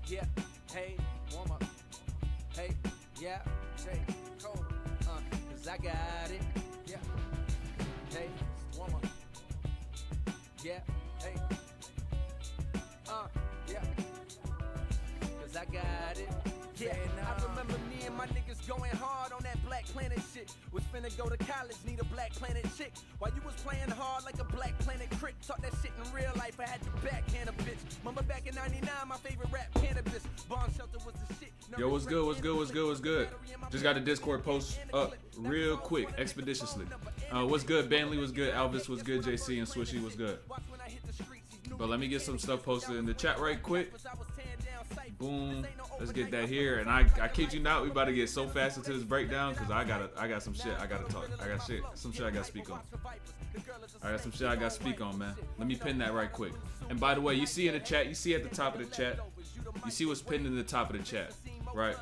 Yeah, hey, warm up. Hey, yeah, hey, cold. Cause I got it. Yeah, hey, warm up. Yeah, hey, yeah. Cause I got it. Yeah, I remember me and my niggas going hard on that Black Planet shit. Was finna go to college, need a Black Planet chick. While you was playing hard like a Black Planet crick. Talk that shit in real life, I had to backhand a bitch. Remember back in 99, my favorite rap cannabis. Bomb Shelter was the shit. Yo, what's good, what's good, what's good, what's good? Just got the Discord post up real quick, expeditiously. What's good, Banley, what's good, Alvis, what's good, JC, and Swishy, what's good? But let me get some stuff posted in the chat right quick. Boom. Let's get that here. And I kid you not, we about to get so fast into this breakdown because I got some shit I gotta talk. I got some shit I gotta speak on. I got some shit I gotta speak on, man. Let me pin that right quick. And by the way, you see in the chat, you see at the top of the chat, you see what's pinned in the top of the chat, right?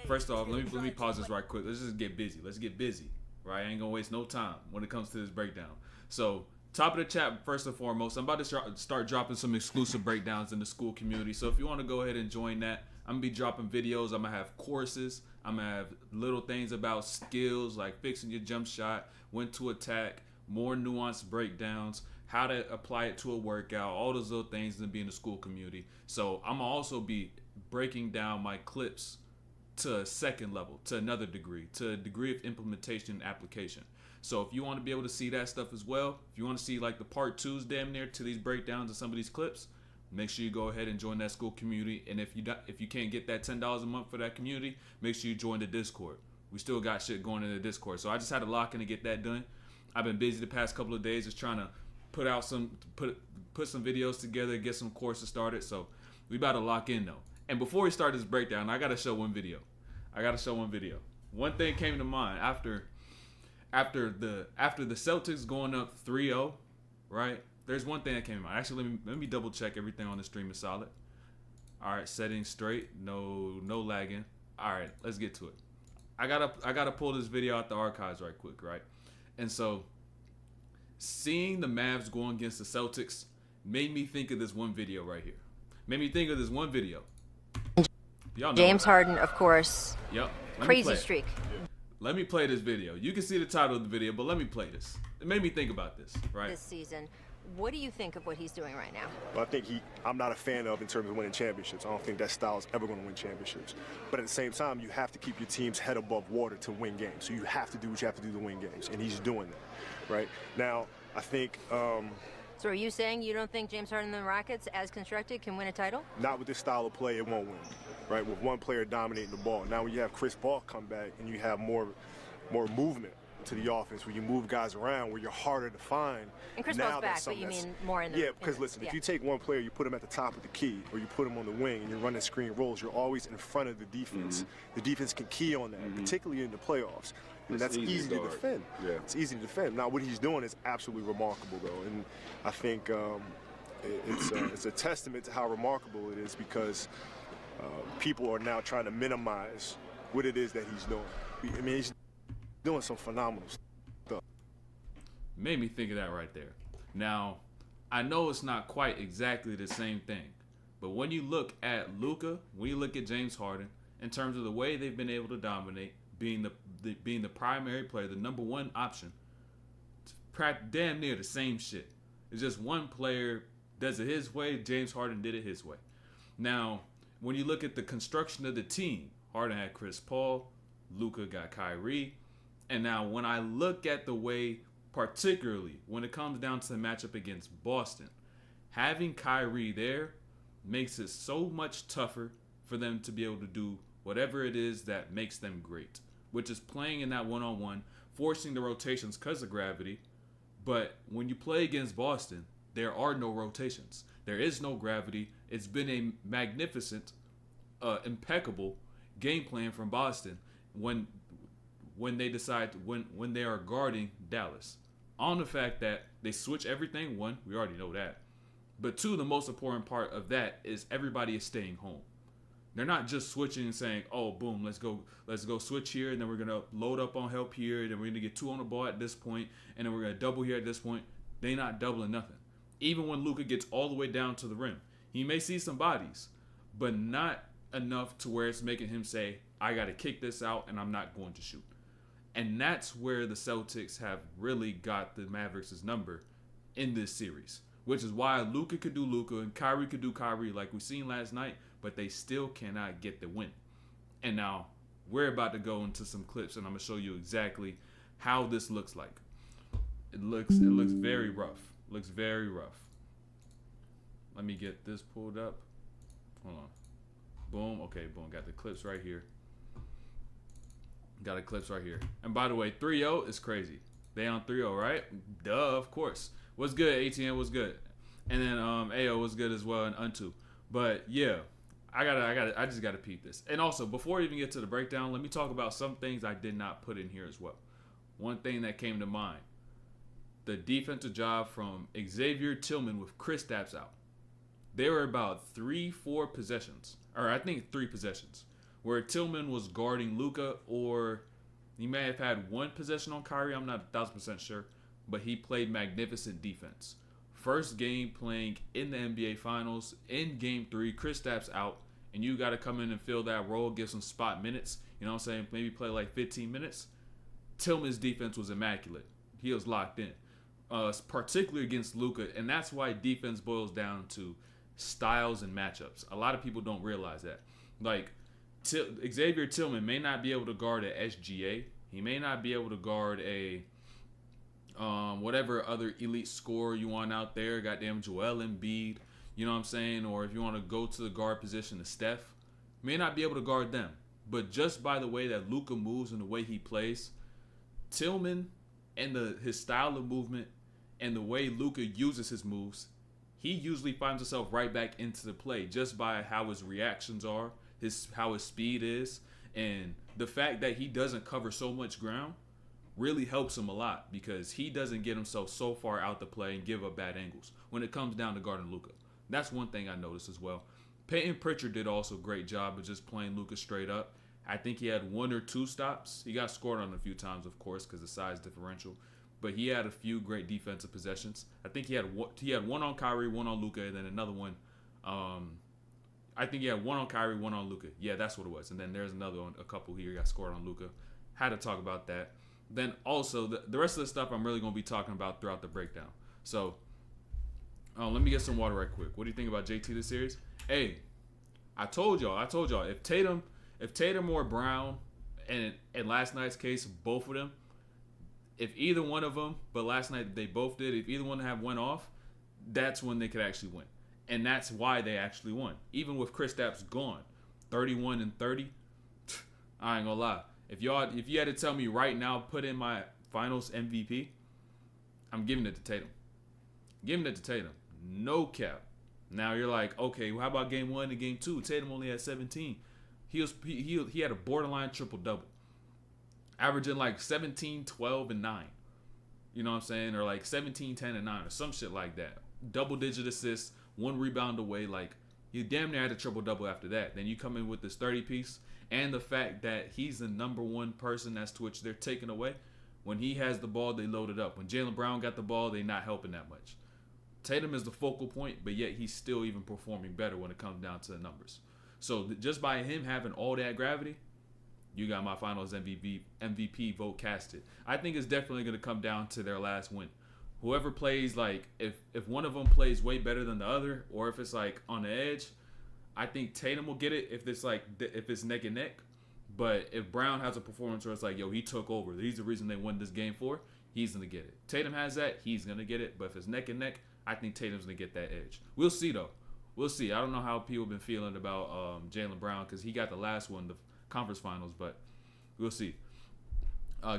First off, let me pause this right quick. Let's just get busy. Let's get busy, right? I ain't gonna waste no time when it comes to this breakdown. So, top of the chat, first and foremost, I'm about to start dropping some exclusive breakdowns in the school community. So if you want to go ahead and join that, I'm going to be dropping videos. I'm going to have courses. I'm going to have little things about skills like fixing your jump shot, when to attack, more nuanced breakdowns, how to apply it to a workout, all those little things to be in the school community. So I'm going to also be breaking down my clips to a second level, to another degree, to a degree of implementation and application. So if you want to be able to see that stuff as well, if you want to see like the part twos damn near to these breakdowns of some of these clips, make sure you go ahead and join that school community. And if you can't get that $10 a month for that community, make sure you join the Discord. We still got shit going in the Discord. So I just had to lock in to get that done. I've been busy the past couple of days just trying to put some videos together, get some courses started. So we about to lock in though. And before we start this breakdown, I gotta show one video. One thing came to mind after the Celtics going up 3-0, right? There's one thing that came to mind. Actually, let me double check everything on the stream is solid. All right, settings straight, no lagging. All right, let's get to it. I gotta pull this video out the archives right quick, right? And so, seeing the Mavs going against the Celtics made me think of this one video right here. Y'all know James Harden, of course. Yep. Crazy streak. Let me play this video. You can see the title of the video, but let me play this. It made me think about this, right? This season. What do you think of what he's doing right now? Well, I think I'm not a fan of in terms of winning championships. I don't think that style is ever going to win championships. But at the same time, you have to keep your team's head above water to win games. So you have to do what you have to do to win games, and he's doing that, right? Now, I think... So are you saying you don't think James Harden and the Rockets, as constructed, can win a title? Not with this style of play, it won't win, right? With one player dominating the ball. Now when you have Chris Paul come back and you have more movement to the offense, where you move guys around, where you're harder to find. And Chris Paul's back, but you mean more in the... Yeah, because listen, if you take one player, you put him at the top of the key, or you put him on the wing, and you're running screen rolls, you're always in front of the defense. Mm-hmm. The defense can key on that, particularly in the playoffs. And that's easy to defend. Yeah. It's easy to defend. Now, what he's doing is absolutely remarkable, though. And I think it's a testament to how remarkable it is because people are now trying to minimize what it is that he's doing. I mean, he's doing some phenomenal stuff. Made me think of that right there. Now, I know it's not quite exactly the same thing, but when you look at Luka, when you look at James Harden, in terms of the way they've been able to dominate, being the primary player, the number one option, it's damn near the same shit. It's just one player does it his way, James Harden did it his way. Now, when you look at the construction of the team, Harden had Chris Paul, Luka got Kyrie, and now when I look at the way, particularly when it comes down to the matchup against Boston, having Kyrie there makes it so much tougher for them to be able to do whatever it is that makes them great, which is playing in that one-on-one, forcing the rotations because of gravity. But when you play against Boston, there are no rotations. There is no gravity. It's been a magnificent, impeccable game plan from Boston when they decide when they are guarding Dallas. On the fact that they switch everything, one, we already know that. But two, the most important part of that is everybody is staying home. They're not just switching and saying, oh, boom, let's go switch here, and then we're going to load up on help here, and then we're going to get two on the ball at this point, and then we're going to double here at this point. They're not doubling nothing. Even when Luka gets all the way down to the rim, he may see some bodies, but not enough to where it's making him say, I got to kick this out and I'm not going to shoot. And that's where the Celtics have really got the Mavericks' number in this series, which is why Luka could do Luka and Kyrie could do Kyrie like we seen last night, but they still cannot get the win. And now we're about to go into some clips and I'm going to show you exactly how this looks like. It looks very rough. Looks very rough. Let me get this pulled up. Hold on. Boom. Okay, boom. Got the clips right here. Got the clips right here. And by the way, 3-0 is crazy. They on 3-0, right? Duh, of course. What's good? ATN was good. And then AO was good as well and Unto. But yeah, I just gotta peep this. And also, before we even get to the breakdown, let me talk about some things I did not put in here as well. One thing that came to mind. The defensive job from Xavier Tillman with Kristaps out. There were about 3-4 possessions, or I think 3 possessions, where Tillman was guarding Luka, or he may have had one possession on Kyrie. I'm not 1,000% sure, but he played magnificent defense. First game playing in the NBA Finals, in Game 3, Kristaps out, and you got to come in and fill that role, give some spot minutes. You know what I'm saying? Maybe play like 15 minutes. Tillman's defense was immaculate. He was locked in, particularly against Luka, and that's why defense boils down to styles and matchups. A lot of people don't realize that. Like, Xavier Tillman may not be able to guard a SGA. He may not be able to guard a whatever other elite scorer you want out there. Goddamn Joel Embiid. You know what I'm saying? Or if you want to go to the guard position of Steph, may not be able to guard them. But just by the way that Luka moves and the way he plays, Tillman and his style of movement and the way Luka uses his moves, he usually finds himself right back into the play just by how his reactions are, how his speed is, and the fact that he doesn't cover so much ground really helps him a lot because he doesn't get himself so far out the play and give up bad angles when it comes down to guarding Luka. That's one thing I noticed as well. Peyton Pritchard did also a great job of just playing Luka straight up. I think he had 1 or 2 stops. He got scored on a few times, of course, because of the size differential. But he had a few great defensive possessions. I think he had one on Kyrie, 1 on Luka, and then another one. I think he had 1 on Kyrie, 1 on Luka. Yeah, that's what it was. And then there's another one, a couple here got scored on Luka. Had to talk about that. Then also, the rest of the stuff I'm really going to be talking about throughout the breakdown. So, let me get some water right quick. What do you think about JT this series? Hey, I told y'all, if Tatum or Brown, and in last night's case, both of them, if either one of them, but last night they both did, if either one have went off, that's when they could actually win. And that's why they actually won. Even with Kristaps gone, 31 and 30, I ain't gonna lie. If you had to tell me right now, put in my finals MVP, I'm giving it to Tatum. Giving it to Tatum. No cap. Now you're like, okay, well, how about game 1 and game 2? Tatum only had 17. He had a borderline triple-double. Averaging like 17, 12, and 9. You know what I'm saying? Or like 17, 10, and 9 or some shit like that. Double-digit assists, 1 rebound away. Like, you damn near had a triple-double after that. Then you come in with this 30-piece. And the fact that he's the number 1 person that's to which they're taking away. When he has the ball, they load it up. When Jaylen Brown got the ball, they're not helping that much. Tatum is the focal point, but yet he's still even performing better when it comes down to the numbers. So just by him having all that gravity, you got my finals MVP vote casted. I think it's definitely going to come down to their last win. Whoever plays, like, if one of them plays way better than the other, or if it's like on the edge, I think Tatum will get it if it's neck and neck. But if Brown has a performance where it's like, yo, he took over, he's the reason they won this game 4, he's going to get it. Tatum has that, he's going to get it. But if it's neck and neck, I think Tatum's going to get that edge. We'll see, though. We'll see. I don't know how people have been feeling about Jaylen Brown because he got the last one, the conference finals, but we'll see.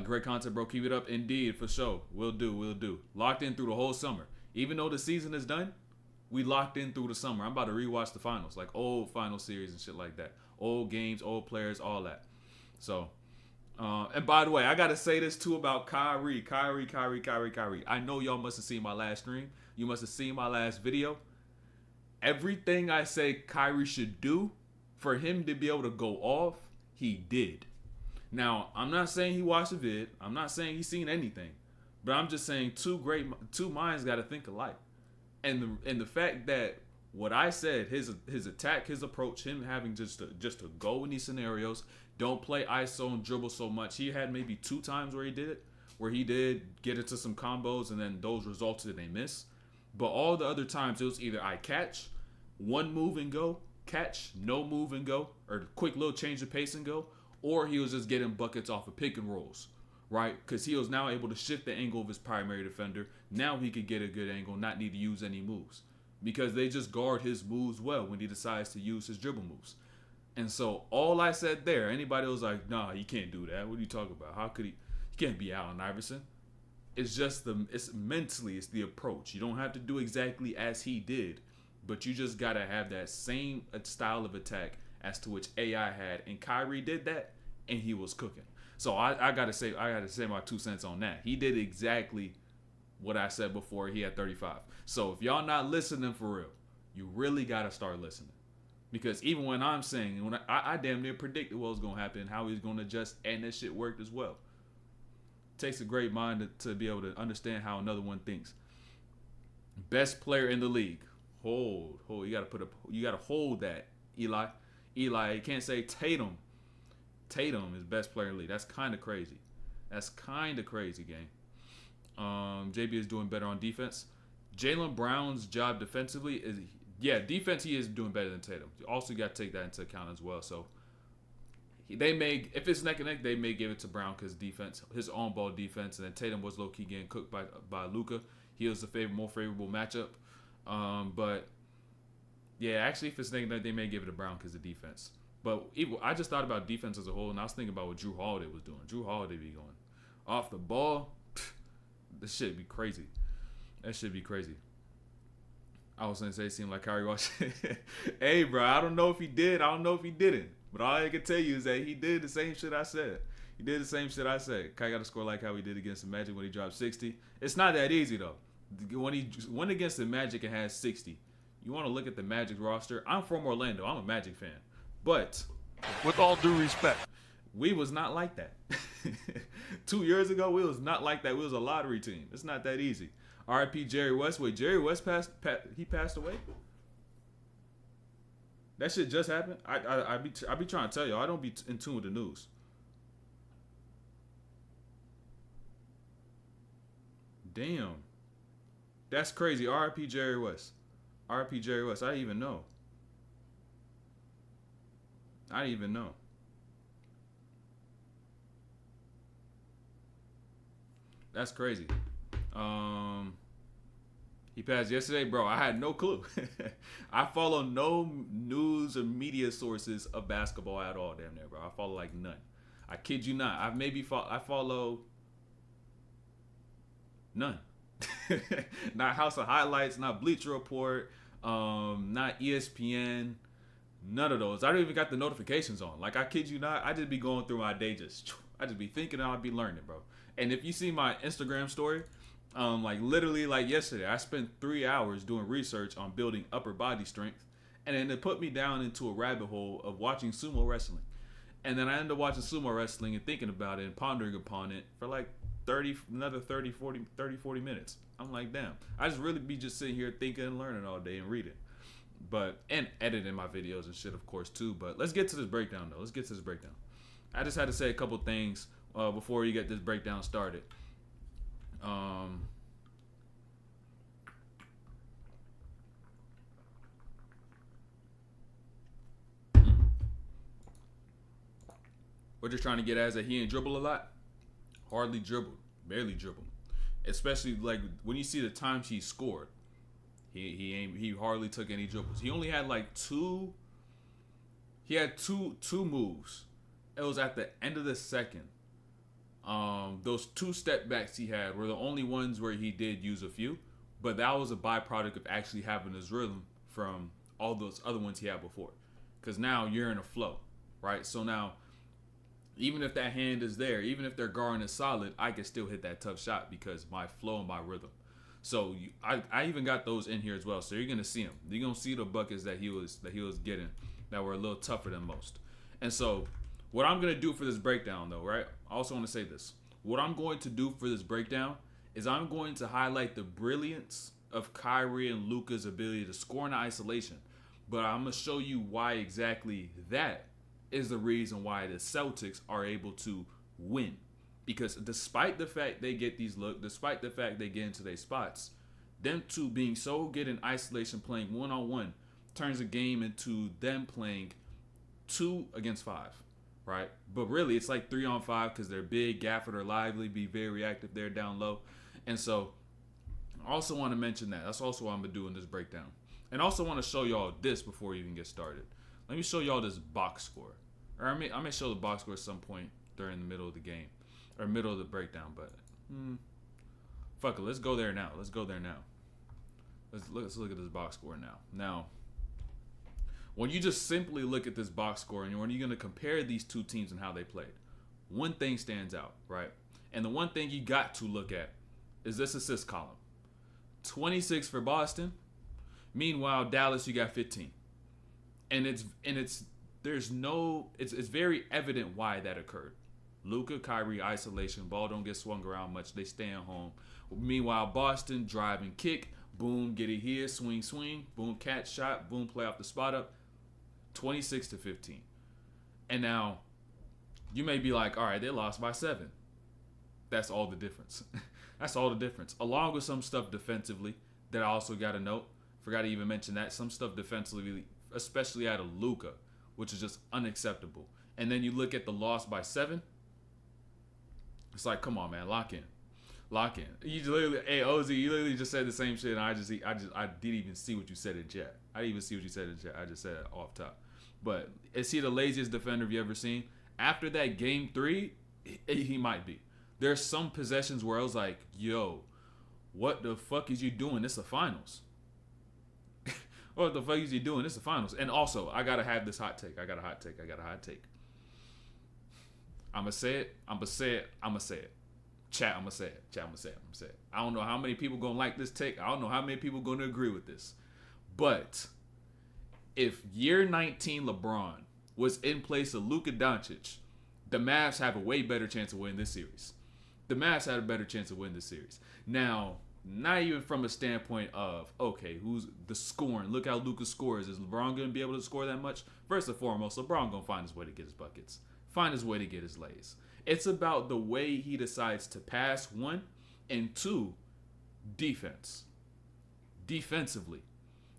Great content, bro. Keep it up. Indeed, for sure. We'll do. Locked in through the whole summer. Even though the season is done, we locked in through the summer. I'm about to rewatch the finals, like old final series and shit like that. Old games, old players, all that. So, and by the way, I got to say this too about Kyrie. I know y'all must have seen my last stream. You must have seen my last video. Everything I say Kyrie should do for him to be able to go off, he did. Now, I'm not saying he watched the vid. I'm not saying he's seen anything. But I'm just saying two minds got to think alike. And the fact that What I said, his attack, his approach, him having just to go in these scenarios, don't play ISO and dribble so much. He had maybe 2 times where he did it, where he did get into some combos and then those resulted in a miss. But all the other times it was either I catch, one move and go, catch, no move and go, or quick little change of pace and go, or he was just getting buckets off of pick and rolls, right? Because he was now able to shift the angle of his primary defender. Now he could get a good angle, not need to use any moves. Because they just guard his moves well when he decides to use his dribble moves. And so all I said there, anybody was like, nah, you can't do that. What are you talking about? How could he? He can't be Allen Iverson. It's just it's mentally, it's the approach. You don't have to do exactly as he did, but you just got to have that same style of attack as to which AI had. And Kyrie did that, and he was cooking. So I got to say my 2 cents on that. He did exactly what I said before. He had 35. So if y'all not listening for real, you really got to start listening. Because even when I'm saying, when I damn near predicted what was going to happen and how he was going to adjust, and that shit worked as well. It takes a great mind to be able to understand how another one thinks. Best player in the league. Hold. You got to hold that, Eli. You can't say Tatum. Tatum is best player in the league. That's kind of crazy. Gang. JB is doing better on defense. Jaylen Brown's job defensively is, defense he is doing better than Tatum. You also got to take that into account as well. So if it's neck and neck, they may give it to Brown because defense, his on-ball defense, and then Tatum was low-key getting cooked by Luka. He was the more favorable matchup. But yeah, actually, if it's neck and neck, they may give it to Brown because of defense. But I just thought about defense as a whole, and I was thinking about what Drew Holiday was doing. Drew Holiday be going off the ball. This shit be crazy. That should be crazy. I was going to say it seemed like Kyrie Washington. Hey, bro, I don't know if he did. I don't know if he didn't. But all I can tell you is that he did the same shit I said. Kai got to score like how he did against the Magic when he dropped 60. It's not that easy, though. When he went against the Magic and had 60, you want to look at the Magic roster. I'm from Orlando. I'm a Magic fan. But with all due respect, we was not like that. 2 years ago, we was not like that. We was a lottery team. It's not that easy. R.I.P. Jerry West. Wait, Jerry West passed away? That shit just happened? I be trying to tell you, I don't be in tune with the news. Damn. That's crazy. R.I.P. Jerry West. R.I.P. Jerry West. I didn't even know. That's crazy. He passed yesterday, bro. I had no clue. I follow no news or media sources of basketball at all, damn near, bro. I follow like none. I kid you not. I follow none. Not House of Highlights, not Bleacher Report, not ESPN. None of those. I don't even got the notifications on. Like, I kid you not, I just be going through my day I just be thinking and I'll be learning, bro. And if you see my Instagram story, like literally like yesterday, I spent 3 hours doing research on building upper body strength. And then it put me down into a rabbit hole of watching sumo wrestling. And then I ended up watching sumo wrestling and thinking about it and pondering upon it for like 30 40 minutes. I'm like, damn. I just really be just sitting here thinking and learning all day and reading. And editing my videos and shit, of course, too. But let's get to this breakdown, though. I just had to say a couple things before you get this breakdown started. What you're trying to get at is that he ain't dribble a lot. Hardly dribbled. Barely dribbled. Especially like when you see the times he scored. He hardly took any dribbles. He only had like two. He had two moves. It was at the end of the second. Those 2 step backs he had were the only ones where he did use a few, but that was a byproduct of actually having his rhythm from all those other ones he had before. Because now you're in a flow, right? So now, even if that hand is there, even if their guard is solid, I can still hit that tough shot because my flow and my rhythm. So I even got those in here as well. So you're gonna see them. You're gonna see the buckets that he was getting that were a little tougher than most. And so what I'm gonna do for this breakdown, though, right? I also want to say this. What I'm going to do for this breakdown is I'm going to highlight the brilliance of Kyrie and Luka's ability to score in isolation. But I'm going to show you why exactly that is the reason why the Celtics are able to win. Because despite the fact they get these looks, despite the fact they get into their spots, them two being so good in isolation, playing one-on-one, turns a game into them playing 2 against 5, right? But really, it's like 3-on-5 because they're big, Gafford or Lively, be very reactive there down low. And so I also want to mention that. That's also what I'm going to do in this breakdown. And also want to show y'all this before we even get started. Let me show y'all this box score. Or I may show the box score at some point during the middle of the game. Or middle of the breakdown. But, fuck it. Let's go there now. Let's look at this box score now. Now, when you just simply look at this box score and when you're going to compare these two teams and how they played, one thing stands out, right? And the one thing you got to look at is this assist column. 26 for Boston. Meanwhile, Dallas, you got 15. And it's very evident why that occurred. Luka, Kyrie, isolation, ball don't get swung around much. They stay at home. Meanwhile, Boston, drive and kick, boom, get it here, swing, boom, catch shot, boom, play off the spot up. 26-15. And now, you may be like, all right, they lost by 7. That's all the difference. That's all the difference. Along with some stuff defensively that I also got to note. Forgot to even mention that. Some stuff defensively, especially out of Luka, which is just unacceptable. And then you look at the loss by 7. It's like, come on, man, lock in. You literally, hey, Ozzy, you literally just said the same shit, and I didn't even see what you said in chat. I didn't even see what you said in chat. I just said it off top. But is he the laziest defender you ever seen? After that game 3, he might be. There's some possessions where I was like, yo, what the fuck is you doing? It's the finals. What the fuck is you doing? It's the finals. And also, I gotta have this hot take. I got a hot take. I'ma say it. Chat, I'ma say it. I don't know how many people gonna like this take. I don't know how many people gonna agree with this. But if year 19 LeBron was in place of Luka Doncic, the Mavs have a way better chance of winning this series. Now, not even from a standpoint of, okay, who's the scoring? Look how Luka scores. Is LeBron going to be able to score that much? First and foremost, LeBron going to find his way to get his buckets. Find his way to get his lays. It's about the way he decides to pass, 1, and 2, defense. Defensively.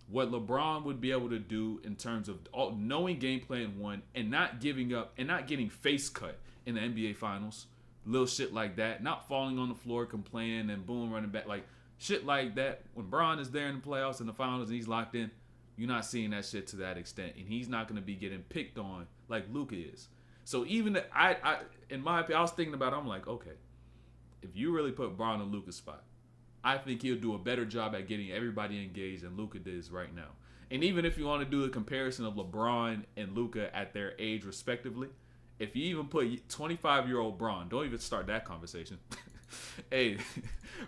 What LeBron would be able to do in terms of knowing game plan, 1, and not giving up and not getting face cut in the NBA Finals. Little shit like that. Not falling on the floor, complaining, and boom, running back. Like, shit like that. When Bron is there in the playoffs and the finals and he's locked in, you're not seeing that shit to that extent. And he's not going to be getting picked on like Luka is. So even, in my opinion, I was thinking about it. I'm like, okay, if you really put Bron in Luka's spot, I think he'll do a better job at getting everybody engaged than Luka does right now. And even if you want to do a comparison of LeBron and Luka at their age respectively, if you even put 25-year-old Bron, don't even start that conversation. Hey,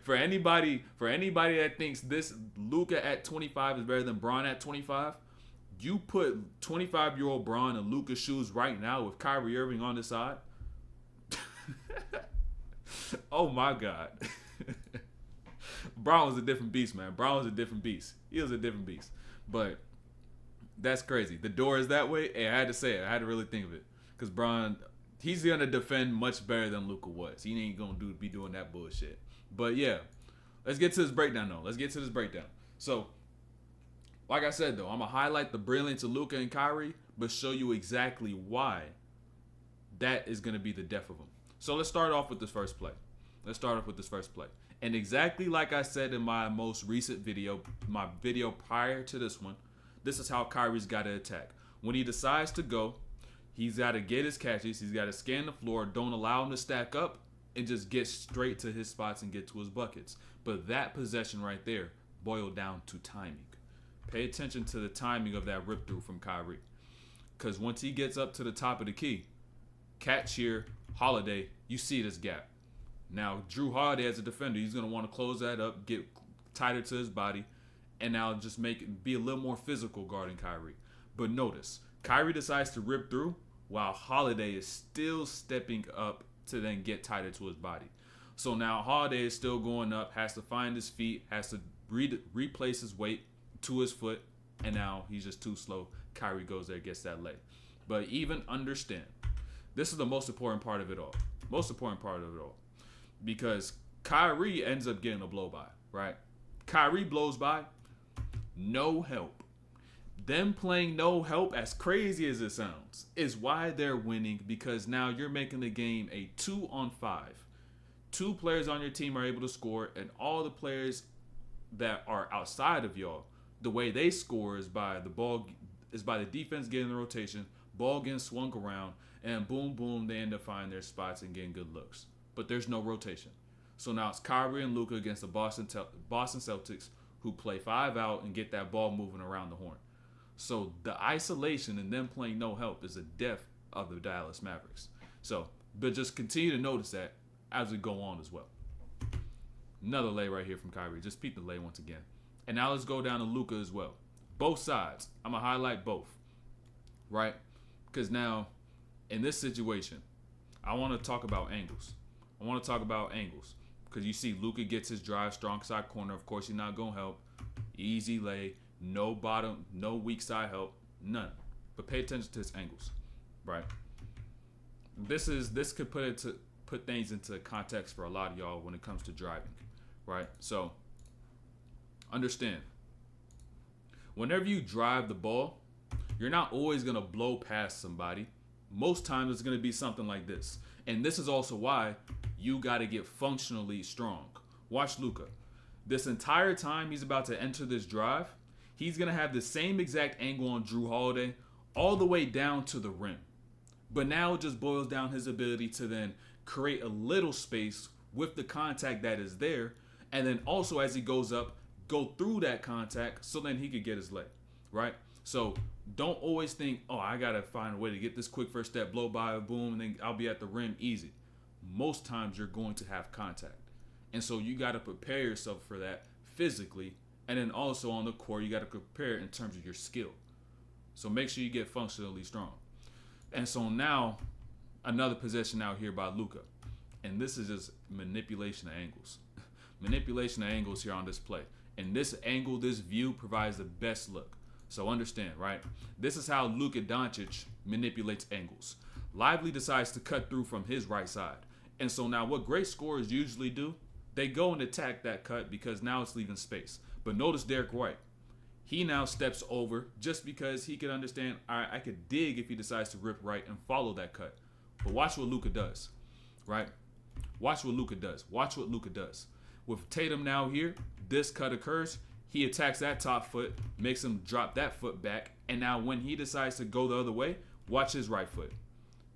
for anybody that thinks this Luka at 25 is better than Bron at 25, you put 25-year-old Bron in Luka's shoes right now with Kyrie Irving on the side. Oh my God. Bron was a different beast, man. Bron was a different beast. He was a different beast. But that's crazy. The door is that way. Hey, I had to say it. I had to really think of it. Because Bron, he's going to defend much better than Luka was. He ain't going to be doing that bullshit. But yeah, let's get to this breakdown, though. So, like I said, though, I'm going to highlight the brilliance of Luka and Kyrie, but show you exactly why that is going to be the death of them. So let's start off with this first play. And exactly like I said in my most recent video, my video prior to this one, this is how Kyrie's got to attack. When he decides to go, he's got to get his catches. He's got to scan the floor. Don't allow him to stack up and just get straight to his spots and get to his buckets. But that possession right there boiled down to timing. Pay attention to the timing of that rip through from Kyrie. Because once he gets up to the top of the key, catch here, Holiday, you see this gap. Now, Drew Holiday as a defender, he's going to want to close that up, get tighter to his body, and now just be a little more physical guarding Kyrie. But notice, Kyrie decides to rip through while Holiday is still stepping up to then get tighter to his body. So now Holiday is still going up, has to find his feet, has to replace his weight to his foot, and now he's just too slow. Kyrie goes there, gets that lay. But even understand, this is the most important part of it all. Because Kyrie ends up getting a blow by, right? Kyrie blows by, no help. Them playing no help, as crazy as it sounds, is why they're winning, because now you're making the game a 2-on-5. 2 players on your team are able to score, and all the players that are outside of y'all, the way they score is by the defense getting the rotation, ball getting swung around, and boom, boom, they end up finding their spots and getting good looks. But there's no rotation. So now it's Kyrie and Luka against the Boston Celtics, who play 5 out and get that ball moving around the horn. So the isolation and them playing no help is the death of the Dallas Mavericks. So, but just continue to notice that as we go on as well. Another lay right here from Kyrie. Just peep the lay once again. And now let's go down to Luka as well. Both sides. I'm going to highlight both. Right? Because now, in this situation, I want to talk about angles. Because you see Luka gets his drive, strong side corner. Of course, he's not going to help. Easy lay. No bottom, no weak side help. None. But pay attention to his angles. Right? This could put things into context for a lot of y'all when it comes to driving. Right? So, understand. Whenever you drive the ball, you're not always going to blow past somebody. Most times it's going to be something like this. And this is also why you got to get functionally strong. Watch Luka. This entire time he's about to enter this drive, he's going to have the same exact angle on Drew Holiday all the way down to the rim. But now it just boils down his ability to then create a little space with the contact that is there. And then also as he goes up, go through that contact so then he could get his leg, right? So don't always think, oh, I got to find a way to get this quick first step, blow by, boom, and then I'll be at the rim easy. Most times you're going to have contact. And so you got to prepare yourself for that physically. And then also on the court, you got to prepare in terms of your skill. So make sure you get functionally strong. And so now, another possession out here by Luka. And this is just manipulation of angles. Manipulation of angles here on this play. And this angle, this view provides the best look. So understand, right? This is how Luka Doncic manipulates angles. Lively decides to cut through from his right side. And so now what great scorers usually do, they go and attack that cut because now it's leaving space. But notice Derek White. He now steps over just because he can understand, all right, I could dig if he decides to rip right and follow that cut. But watch what Luka does, right? Watch what Luka does. With Tatum now here, this cut occurs. He attacks that top foot, makes him drop that foot back. And now when he decides to go the other way, watch his right foot.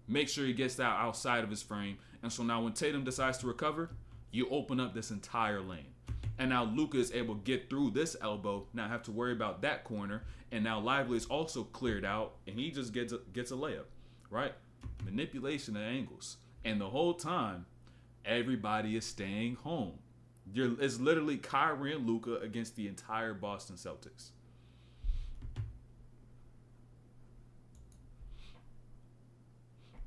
Make sure he gets that outside of his frame. And so now when Tatum decides to recover, you open up this entire lane. And now Luka is able to get through this elbow, not have to worry about that corner. And now Lively is also cleared out, and he just gets a layup, right? Manipulation of angles. And the whole time, everybody is staying home. It's literally Kyrie and Luka against the entire Boston Celtics.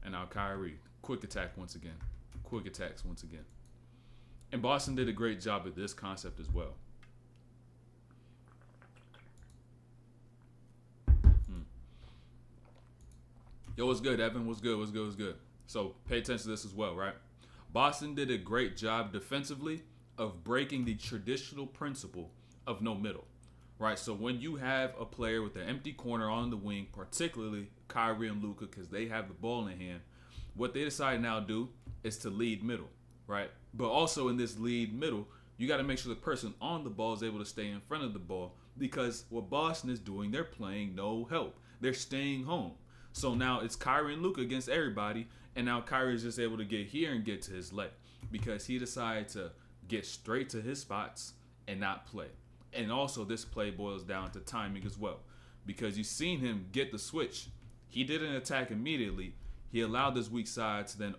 And now Kyrie, quick attacks once again. And Boston did a great job at this concept as well. Yo, what's good, Evan? What's good? So pay attention to this as well, right? Boston did a great job defensively of breaking the traditional principle of no middle, right? So when you have a player with an empty corner on the wing, particularly Kyrie and Luka, because they have the ball in hand, what they decide now to do is to lead middle, right? But also in this lead middle, you got to make sure the person on the ball is able to stay in front of the ball, because what Boston is doing, they're playing no help. They're staying home. So now it's Kyrie and Luka against everybody, and now Kyrie is just able to get here and get to his leg because he decided to get straight to his spots and not play. And also this play boils down to timing as well, because you've seen him get the switch. He didn't attack immediately. He allowed this weak side to then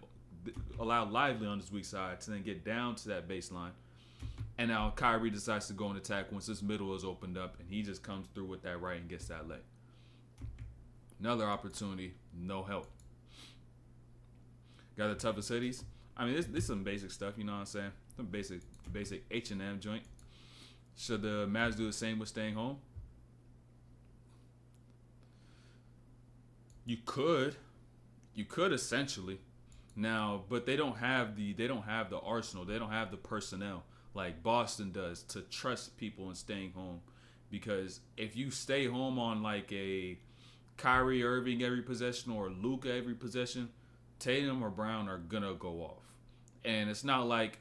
allow Lively on this weak side to then get down to that baseline. And now Kyrie decides to go and attack once this middle is opened up, and he just comes through with that right and gets that leg. Another opportunity, no help. Got the toughest cities. I mean, this is some basic stuff, you know what I'm saying? Some basic H&M joint. Should the Mavs do the same with staying home? You could essentially. Now, but they don't have the arsenal. They don't have the personnel like Boston does to trust people in staying home. Because if you stay home on like a Kyrie Irving every possession or Luka every possession, Tatum or Brown are gonna go off. And it's not like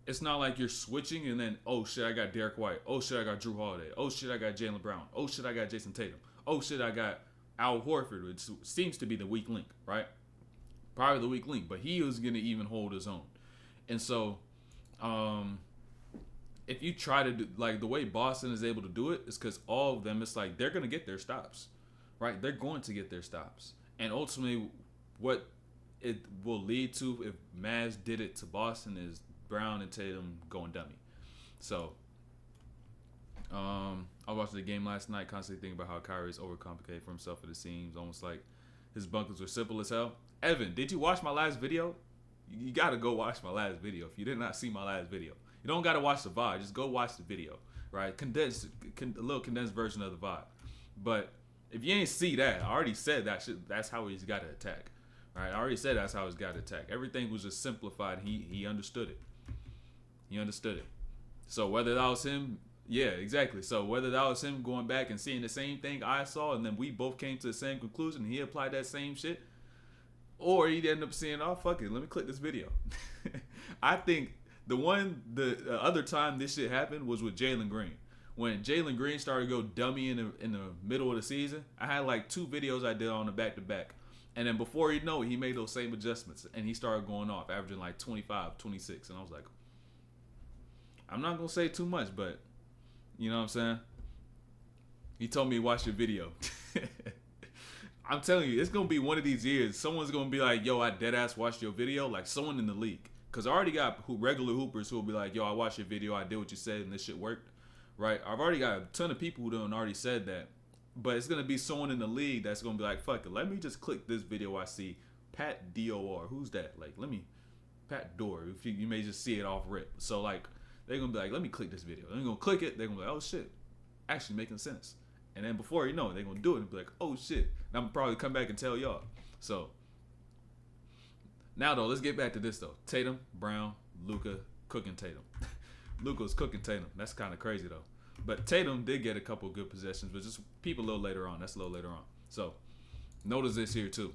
you're switching and then, oh shit, I got Derek White. Oh shit, I got Drew Holiday. Oh shit, I got Jaylen Brown. Oh shit, I got Jason Tatum. Oh shit, I got Al Horford, which seems to be the weak link, right? Probably the weak link, but he was going to even hold his own. And so, if you try to do, like, the way Boston is able to do it is because all of them, it's like, they're going to get their stops, right? They're going to get their stops. And ultimately, what it will lead to if Mavs did it to Boston is Brown and Tatum going dummy. So, I watched the game last night, constantly thinking about how Kyrie's overcomplicated for himself, and it seems almost like his bunkers were simple as hell. Evan, did you watch my last video? You got to go watch my last video. If you did not see my last video, you don't got to watch the VOD. Just go watch the video, right? A little condensed version of the VOD. But if you ain't see that, I already said that shit, that's how he's got to attack, right? I already said that's how he's got to attack. Everything was just simplified. He understood it. He understood it. So whether that was him, yeah, exactly. So whether that was him going back and seeing the same thing I saw, and then we both came to the same conclusion, he applied that same shit, or he'd end up saying, oh, fuck it, let me click this video. I think the other time this shit happened was with Jalen Green. When Jalen Green started to go dummy in the middle of the season, I had like 2 videos I did on the back-to-back. And then before you know it, he made those same adjustments, and he started going off, averaging like 25, 26. And I was like, I'm not going to say too much, but you know what I'm saying? He told me to watch your video. I'm telling you, it's going to be one of these years. Someone's going to be like, yo, I deadass watched your video. Like someone in the league. Because I already got regular hoopers who will be like, yo, I watched your video. I did what you said and this shit worked. Right? I've already got a ton of people who done already said that. But it's going to be someone in the league that's going to be like, fuck it. Let me just click this video I see. Pat D-O-R. Who's that? Like, let me. Pat Dor. If you may just see it off rip. So, like, they're going to be like, let me click this video. They're going to click it. They're going to be like, oh, shit. Actually making sense. And then before you know it, they're going to do it and be like, oh, shit. And I'm probably come back and tell y'all. So, now, though, let's get back to this, though. Tatum, Brown, Luka, cooking Tatum. Luka's cooking Tatum. That's kind of crazy, though. But Tatum did get a couple good possessions, but just people a little later on. That's a little later on. So, notice this here, too.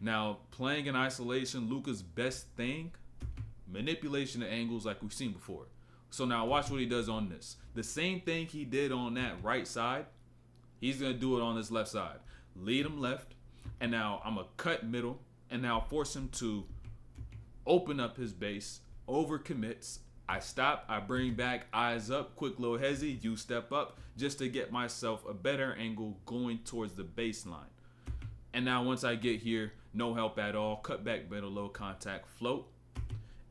Now, playing in isolation, Luka's best thing, manipulation of angles like we've seen before. So, now watch what he does on this. The same thing he did on that right side, he's going to do it on this left side. Lead him left, and now I'm going to cut middle, and now force him to open up his base, overcommits. I stop, I bring back, eyes up, quick little hezzy, you step up, just to get myself a better angle going towards the baseline. And now once I get here, no help at all, cut back middle, low contact, float.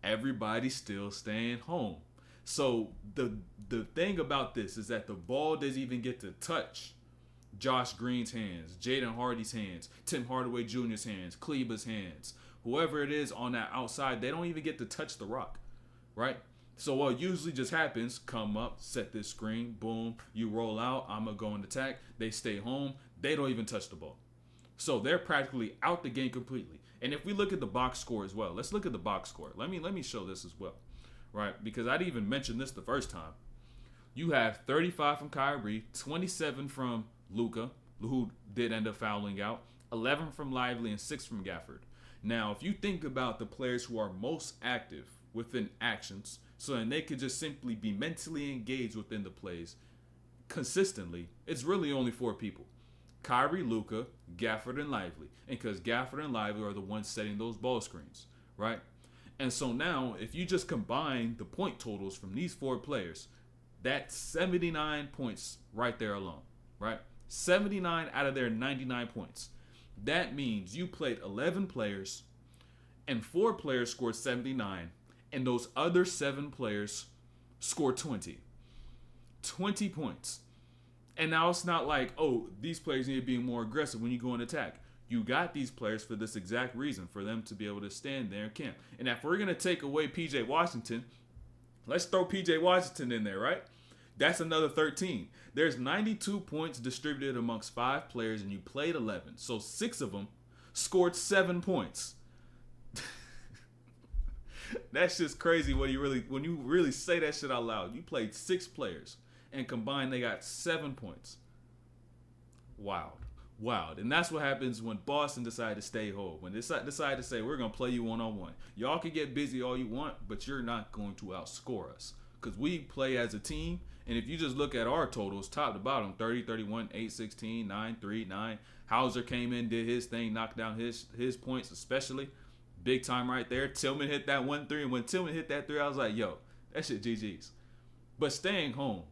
Everybody's still staying home. So the thing about this is that the ball doesn't even get to touch Josh Green's hands, Jaden Hardy's hands, Tim Hardaway Jr.'s hands, Kleber's hands. Whoever it is on that outside, they don't even get to touch the rock, right? So what usually just happens, come up, set this screen, boom, you roll out, I'm going to go and attack. They stay home. They don't even touch the ball. So they're practically out the game completely. And if we look at the box score as well, let's look at the box score. Let me show this as well, right? Because I didn't even mention this the first time. You have 35 from Kyrie, 27 from Luka, who did end up fouling out, 11 from Lively, and 6 from Gafford. Now, if you think about the players who are most active within actions, so then they could just simply be mentally engaged within the plays consistently, it's really only 4 people. Kyrie, Luka, Gafford, and Lively. And because Gafford and Lively are the ones setting those ball screens, right? And so now, if you just combine the point totals from these 4 players, that's 79 points right there alone, right? 79 out of their 99 points. That means you played 11 players and 4 players scored 79. And those other 7 players scored 20. 20 points. And now it's not like, oh, these players need to be more aggressive when you go and attack. You got these players for this exact reason, for them to be able to stand there and camp. And if we're going to take away P.J. Washington, let's throw P.J. Washington in there, right? That's another 13. There's 92 points distributed amongst 5 players, and you played 11. So 6 of them scored 7 points. That's just crazy when you really say that shit out loud. You played 6 players, and combined they got 7 points. Wild. And that's what happens when Boston decided to stay home. When they decide to say, we're going to play you one-on-one. Y'all can get busy all you want, but you're not going to outscore us. Because we play as a team, and if you just look at our totals, top to bottom, 30, 31, 8, 16, 9, 3, 9. Hauser came in, did his thing, knocked down his points especially. Big time right there. Tillman hit that 1-3, and when Tillman hit that 3, I was like, yo, that shit GG's. But staying home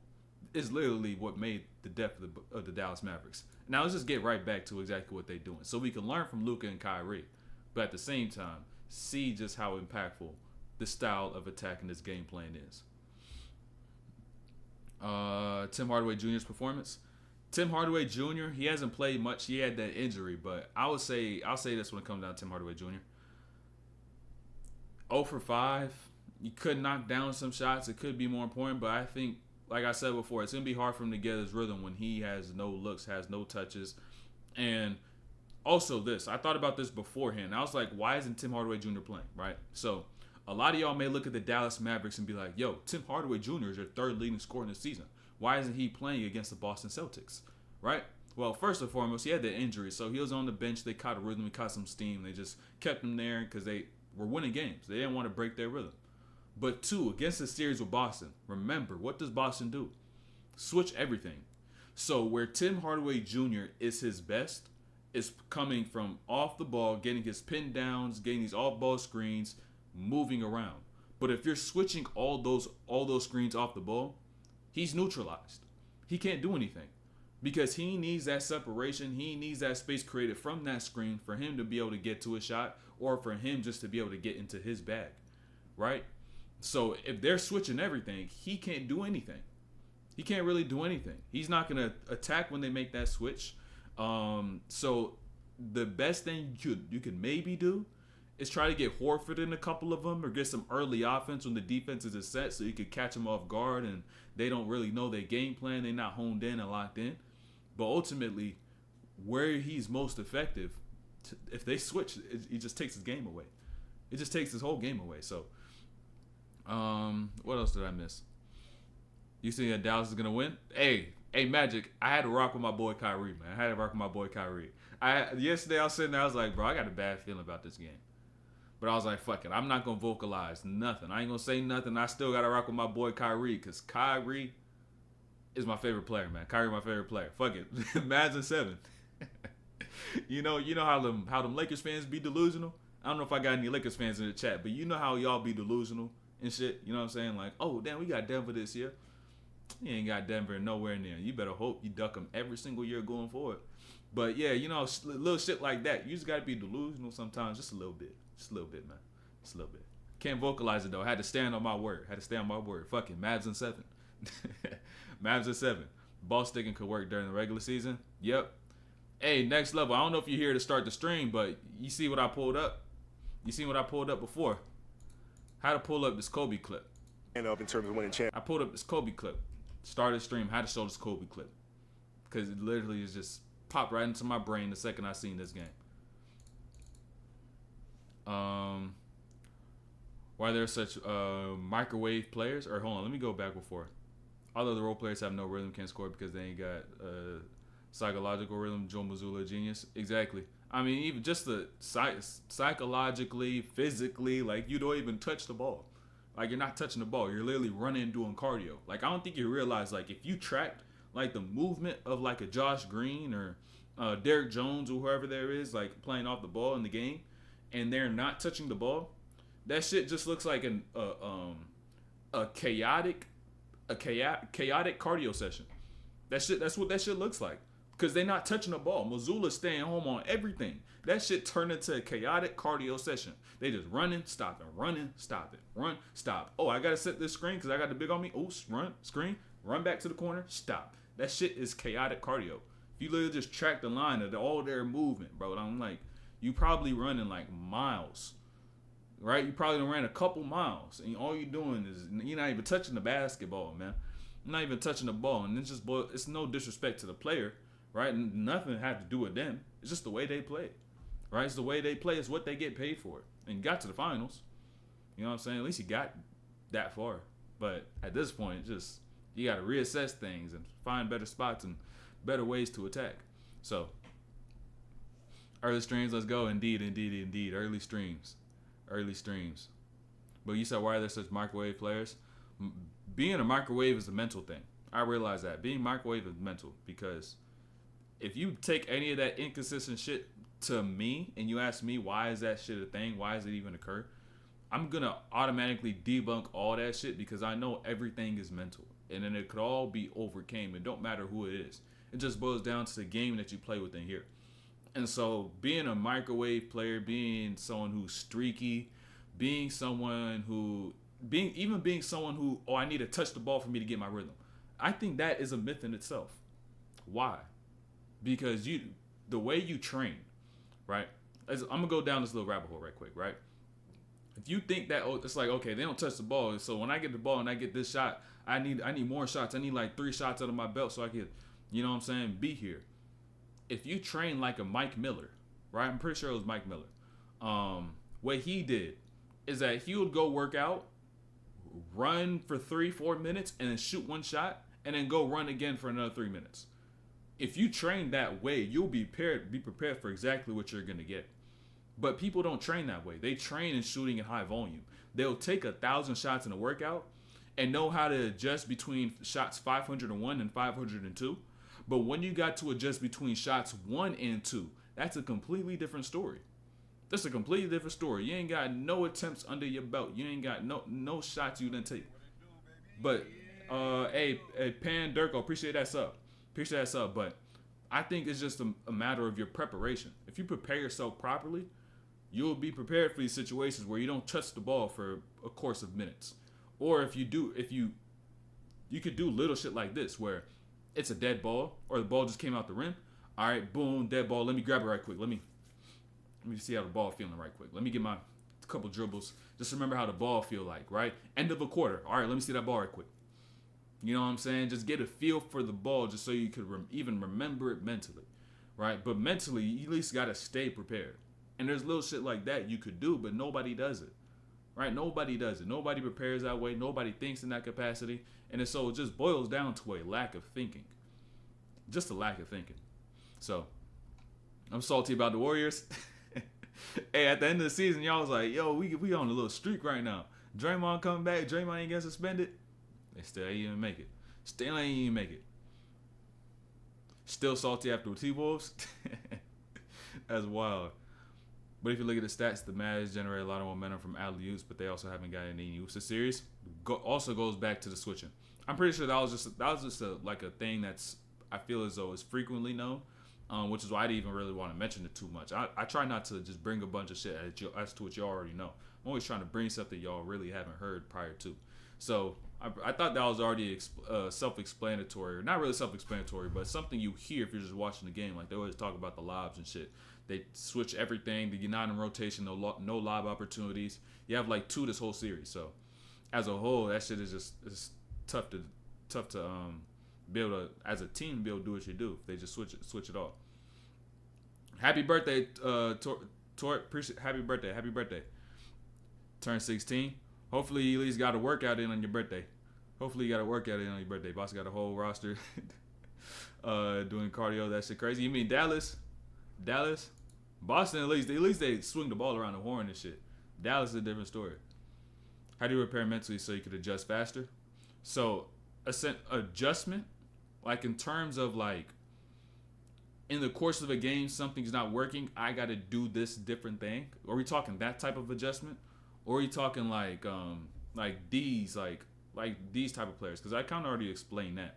is literally what made the depth of the Dallas Mavericks. Now let's just get right back to exactly what they're doing. So we can learn from Luka and Kyrie, but at the same time, see just how impactful the style of attacking this game plan is. Tim Hardaway Jr.'s performance. Tim Hardaway Jr., he hasn't played much. He had that injury, but I'll say this when it comes down to Tim Hardaway Jr. 0 for 5. You could knock down some shots. It could be more important, but I think, like I said before, it's going to be hard for him to get his rhythm when he has no looks, has no touches. And also this, I thought about this beforehand. I was like, why isn't Tim Hardaway Jr. playing, right? So a lot of y'all may look at the Dallas Mavericks and be like, yo, Tim Hardaway Jr. is your 3rd leading scorer in the season. Why isn't he playing against the Boston Celtics, right? Well, first and foremost, he had the injury, so he was on the bench. They caught a rhythm, he caught some steam. They just kept him there because they were winning games. They didn't want to break their rhythm. But 2, against the series with Boston, remember, what does Boston do? Switch everything. So where Tim Hardaway Jr. is his best is coming from off the ball, getting his pin downs, getting these off-ball screens, moving around. But if you're switching all those screens off the ball, he's neutralized. He can't do anything because he needs that separation. He needs that space created from that screen for him to be able to get to a shot or for him just to be able to get into his bag, right? So if they're switching everything, he can't do anything. He can't really do anything. He's not going to attack when they make that switch. So the best thing you could maybe do is try to get Horford in a couple of them or get some early offense when the defense is set so you could catch them off guard and they don't really know their game plan. They're not honed in and locked in. But ultimately, where he's most effective, if they switch, it just takes his game away. It just takes his whole game away. So, what else did I miss? You think that Dallas is going to win? Hey, Magic, I had to rock with my boy Kyrie, man. Yesterday I was sitting there, I was like, bro, I got a bad feeling about this game. But I was like, fuck it. I'm not going to vocalize nothing. I ain't going to say nothing. I still got to rock with my boy Kyrie because Kyrie is my favorite player, man. Kyrie, my favorite player. Fuck it. Mavs in 7. you know how them Lakers fans be delusional? I don't know if I got any Lakers fans in the chat, but you know how y'all be delusional and shit? You know what I'm saying? Like, oh, damn, we got Denver this year. You ain't got Denver nowhere near. You better hope you duck them every single year going forward. But, yeah, little shit like that. You just got to be delusional sometimes, just a little bit. Just a little bit, man. Just a little bit. Can't vocalize it, though. I had to stand on my word. Fuck it. Mavs in 7. Mavs in 7. Ball sticking could work during the regular season. Yep. Hey, next level. I don't know if you're here to start the stream, but you see what I pulled up? You seen what I pulled up before? How to pull up this Kobe clip. And up in terms of winning champ. I pulled up this Kobe clip. Started stream. How to show this Kobe clip. Because it literally is just popped right into my brain the second I seen this game. Why there's such microwave players? Or hold on, let me go back before. Although the role players have no rhythm, can't score because they ain't got psychological rhythm. Joe Mazzulla, genius. Exactly. I mean, even just the psychologically, physically, like you don't even touch the ball. Like you're not touching the ball. You're literally running, doing cardio. Like I don't think you realize like if you tracked like the movement of like a Josh Green or Derek Jones or whoever there is like playing off the ball in the game, and they're not touching the ball, that shit just looks like a chaotic cardio session. That's what that shit looks like. Because they're not touching the ball. Mazzulla's staying home on everything. That shit turned into a chaotic cardio session. They just running, stopping, running, stopping, run, stop. Oh, I got to set this screen because I got the big on me. Oh, run, screen, run back to the corner, stop. That shit is chaotic cardio. If you literally just track the line of all their movement, bro, I'm like, you probably running like miles, right? You probably ran a couple miles. And all you're doing is, you're not even touching the basketball, man. I'm not even touching the ball. And it's no disrespect to the player, right? Nothing had to do with them. It's just the way they play, right? It's the way they play. It's what they get paid for. And got to the finals. You know what I'm saying? At least you got that far. But at this point, just you got to reassess things and find better spots and better ways to attack. So, early streams, let's go. Indeed. Early streams. But you said, why are there such microwave players? Being a microwave is a mental thing. I realize that. Being microwave is mental, because if you take any of that inconsistent shit to me and you ask me, why is that shit a thing? Why does it even occur? I'm going to automatically debunk all that shit, because I know everything is mental. And then it could all be overcame. It don't matter who it is. It just boils down to the game that you play within here. And so being a microwave player, being someone who's streaky, being someone who, oh, I need to touch the ball for me to get my rhythm. I think that is a myth in itself. Why? Because the way you train, right? I'm going to go down this little rabbit hole right quick, right? If you think that, oh, it's like, okay, they don't touch the ball, so when I get the ball and I get this shot, I need more shots. I need like 3 shots out of my belt so I can, you know what I'm saying, be here. If you train like a Mike Miller, right? I'm pretty sure it was Mike Miller. What he did is that he would go work out, run for 3-4 minutes, and then shoot 1 shot, and then go run again for another 3 minutes. If you train that way, you'll be prepared for exactly what you're gonna get. But people don't train that way. They train in shooting in high volume. They'll take 1,000 shots in a workout and know how to adjust between shots 501 and 502. But when you got to adjust between shots 1 and 2, that's a completely different story. That's a completely different story. You ain't got no attempts under your belt. You ain't got no shots you didn't take. But hey, Pan Durko, appreciate that sub. But I think it's just a matter of your preparation. If you prepare yourself properly, you'll be prepared for these situations where you don't touch the ball for a course of minutes. Or if you could do little shit like this where it's a dead ball or the ball just came out the rim. All right, boom, dead ball. Let me grab it right quick. Let me see how the ball feeling right quick. Let me get my couple dribbles. Just remember how the ball feel like, right? End of a quarter. All right, let me see that ball right quick. You know what I'm saying? Just get a feel for the ball just so you could even remember it mentally, right? But mentally, you at least got to stay prepared. And there's little shit like that you could do, but nobody does it, right? Nobody does it. Nobody prepares that way. Nobody thinks in that capacity. And so it just boils down to a lack of thinking. Just a lack of thinking. So, I'm salty about the Warriors. Hey, at the end of the season, y'all was like, yo, we on a little streak right now. Draymond coming back. Draymond ain't get suspended. They still ain't even make it. Still salty after the T-Wolves. That's wild. But if you look at the stats, the Mavs generate a lot of momentum from alley-oops, but they also haven't got any oops. The series also goes back to the switching. I'm pretty sure that was just a thing that's, I feel as though is frequently known, which is why I didn't even really want to mention it too much. I try not to just bring a bunch of shit as to what you already know. I'm always trying to bring stuff that y'all really haven't heard prior to. So I thought that was already self-explanatory, or not really self-explanatory, but something you hear if you're just watching the game. Like they always talk about the lobs and shit. They switch everything. You're not in rotation. No lob opportunities. You have like 2 this whole series. So as a whole, that shit is just tough to be able to, as a team, be able to do what you do. If they just switch it off. Happy birthday, Tor. Happy birthday. Turn 16. Hopefully you at least got a workout in on your birthday. Boss got a whole roster doing cardio. That shit crazy. You mean Dallas? Boston, at least they swing the ball around the horn and shit. Dallas is a different story. How do you repair mentally so you could adjust faster? So, adjustment, like in terms of like, in the course of a game, something's not working, I got to do this different thing. Are we talking that type of adjustment? Or are you talking like these type of players? Because I kind of already explained that.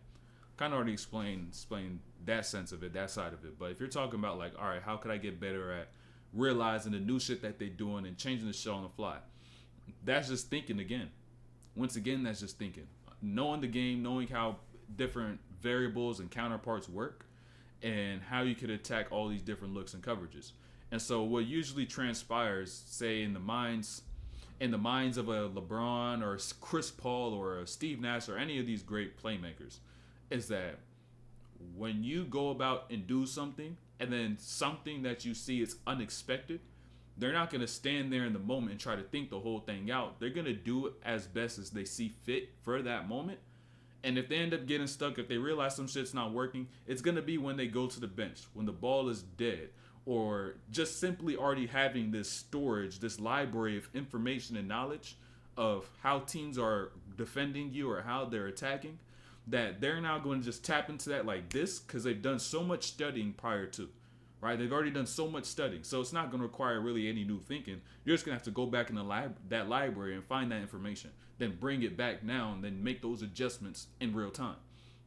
Explained that sense of it, that side of it. But if you're talking about like, all right, how could I get better at realizing the new shit that they're doing and changing the show on the fly? That's just thinking again. Once again, that's just thinking. Knowing the game, knowing how different variables and counterparts work, and how you could attack all these different looks and coverages. And so what usually transpires, say in the minds in the minds of a LeBron or Chris Paul or a Steve Nash or any of these great playmakers is that when you go about and do something and then something that you see is unexpected, they're not going to stand there in the moment and try to think the whole thing out. They're going to do it as best as they see fit for that moment. And if they end up getting stuck, if they realize some shit's not working, it's going to be when they go to the bench, when the ball is dead, or just simply already having this storage, this library of information and knowledge of how teams are defending you or how they're attacking, that they're now going to just tap into that like this because they've done so much studying prior to, right? They've already done so much studying. So it's not going to require really any new thinking. You're just going to have to go back in that library and find that information, then bring it back now and then make those adjustments in real time.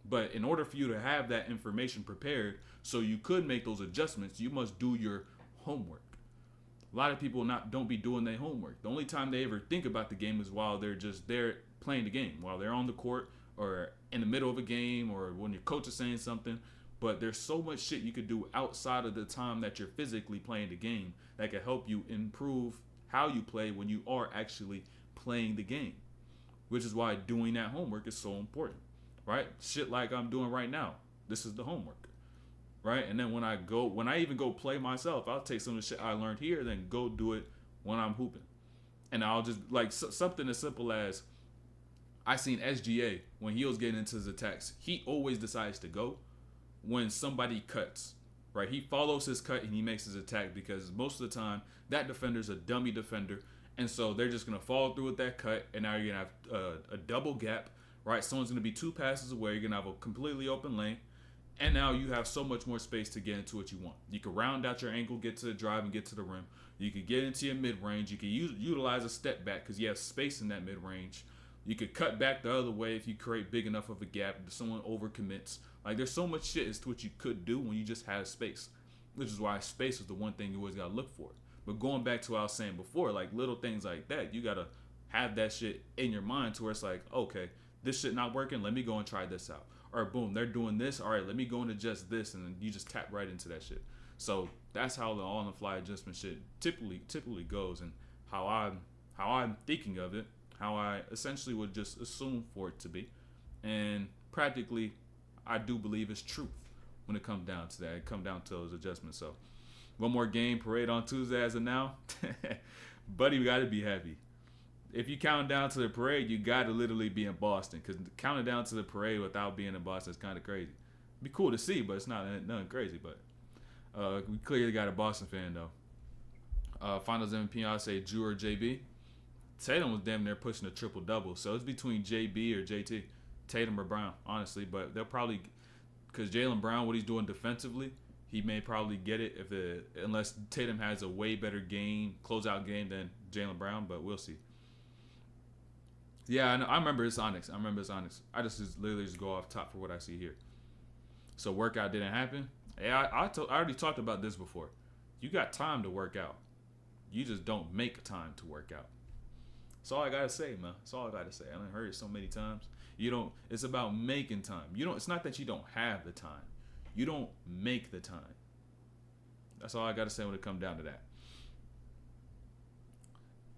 But in order for you to have that information prepared so you could make those adjustments, you must do your homework. A lot of people don't be doing their homework. The only time they ever think about the game is while they're just there playing the game, while they're on the court or in the middle of a game or when your coach is saying something. But there's so much shit you could do outside of the time that you're physically playing the game that can help you improve how you play when you are actually playing the game, which is why doing that homework is so important. Right? Shit like I'm doing right now. This is the homework. Right? And then when I even go play myself, I'll take some of the shit I learned here, then go do it when I'm hooping. And I'll just, like, something as simple as, I seen SGA, when he was getting into his attacks, he always decides to go when somebody cuts. Right? He follows his cut and he makes his attack because most of the time, that defender's a dummy defender. And so they're just going to follow through with that cut, and now you're going to have a double gap. Right, someone's going to be 2 passes away. You're going to have a completely open lane. And now you have so much more space to get into what you want. You can round out your ankle, get to the drive, and get to the rim. You could get into your mid-range. You could utilize a step back because you have space in that mid-range. You could cut back the other way if you create big enough of a gap if someone overcommits. Like, there's so much shit as to what you could do when you just have space. Which is why space is the one thing you always got to look for. But going back to what I was saying before, like, little things like that, you got to have that shit in your mind to where it's like, okay, this shit not working, let me go and try this out. Or boom, they're doing this, all right, let me go and adjust this, and then you just tap right into that shit. So that's how the on-the-fly adjustment shit typically goes, and how I'm thinking of it, how I essentially would just assume for it to be. And practically, I do believe it's truth when it comes down to that. It comes down to those adjustments. So one more game, parade on Tuesday as of now. Buddy, we got to be happy. If you count down to the parade, you got to literally be in Boston. Because counting down to the parade without being in Boston is kind of crazy. It'd be cool to see, but it's not nothing crazy. But we clearly got a Boston fan, though. Finals MVP, I'll say Drew or JB. Tatum was damn near pushing a triple-double. So it's between JB or JT. Tatum or Brown, honestly. But they'll probably, because Jaylen Brown, what he's doing defensively, he may probably get it unless Tatum has a way better closeout game than Jaylen Brown, but we'll see. Yeah, I remember it's Onyx. I just literally go off top for what I see here. So workout didn't happen. Hey, I already talked about this before. You got time to work out. You just don't make time to work out. That's all I gotta say, man. That's all I gotta say. I done heard it so many times. It's about making time. It's not that you don't have the time. You don't make the time. That's all I gotta say when it comes down to that.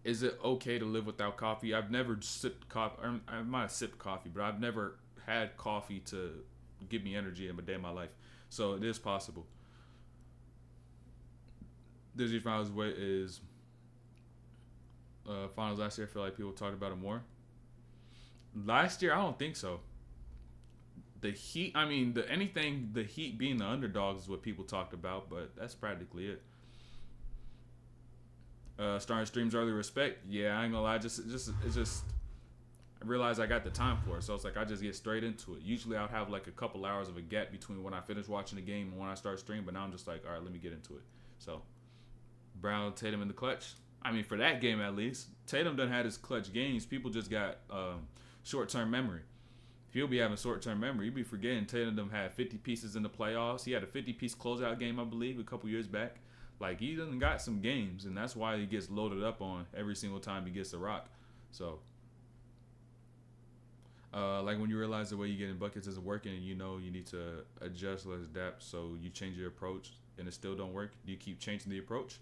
Is it okay to live without coffee? I've never sipped coffee. I might have sipped coffee, but I've never had coffee to give me energy in a day of my life. So it is possible. Disney Finals is finals last year. I feel like people talked about it more. Last year, I don't think so. The Heat, the Heat being the underdogs is what people talked about, but that's practically it. Starting streams early, respect. Yeah, I ain't gonna lie. It's just I realized I got the time for it, so it's like I just get straight into it. Usually I'll have like a couple hours of a gap between when I finish watching the game and when I start stream, but now I'm just like, all right, let me get into it. So Brown, Tatum in the clutch. For that game at least, Tatum done had his clutch games. People just got short-term memory. If you'll be having short-term memory, you'll be forgetting Tatum done had 50 pieces in the playoffs. He had a 50-piece closeout game, I believe, a couple years back. Like, he done got some games, and that's why he gets loaded up on every single time he gets a rock. So, like when you realize the way you get in buckets isn't working and you know you need to adjust, let's adapt, so you change your approach and it still don't work, do you keep changing the approach?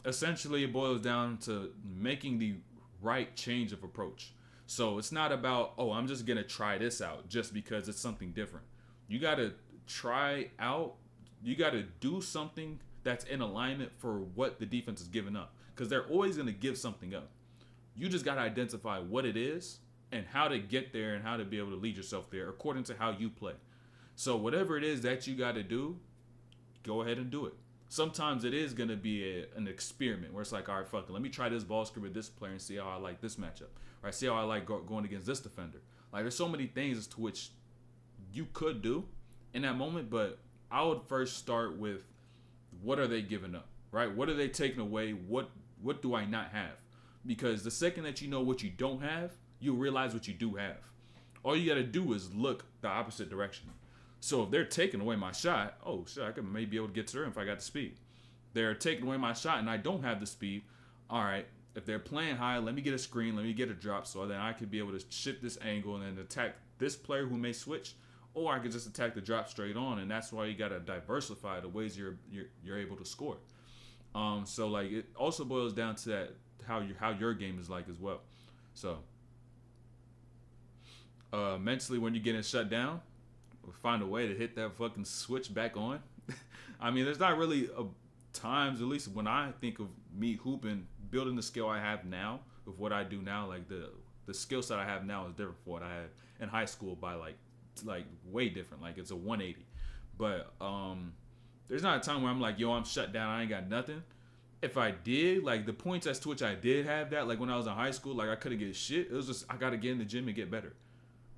Essentially, it boils down to making the right change of approach. So it's not about, oh, I'm just going to try this out just because it's something different. You got to try out, you got to do something that's in alignment for what the defense is giving up, because they're always going to give something up. You just got to identify what it is and how to get there and how to be able to lead yourself there according to how you play. So whatever it is that you got to do, go ahead and do it. Sometimes it is going to be an experiment where it's like, all right, fuck it, let me try this ball screen with this player and see how I like this matchup. Or I see how I like going against this defender. Like, there's so many things as to which you could do in that moment, but I would first start with, what are they giving up, right? What are they taking away? What do I not have? Because the second that you know what you don't have, you'll realize what you do have. All you got to do is look the opposite direction. So if they're taking away my shot, oh shit, I could maybe be able to get to them if I got the speed. They're taking away my shot and I don't have the speed. All right, if they're playing high, let me get a screen, let me get a drop, so then I could be able to shift this angle and then attack this player who may switch, or I could just attack the drop straight on. And that's why you got to diversify the ways you're able to score. So like, it also boils down to that how your game is like as well. So mentally, when you're getting shut down, find a way to hit that fucking switch back on. I mean, there's not really times, at least when I think of me hooping, building the skill I have now with what I do now, like the skill set I have now is different from what I had in high school by like way different. Like, it's a 180. But there's not a time where I'm like, yo, I'm shut down, I ain't got nothing. If I did, like, the points as to which I did have that, like when I was in high school, like I couldn't get shit. It was just, I got to get in the gym and get better.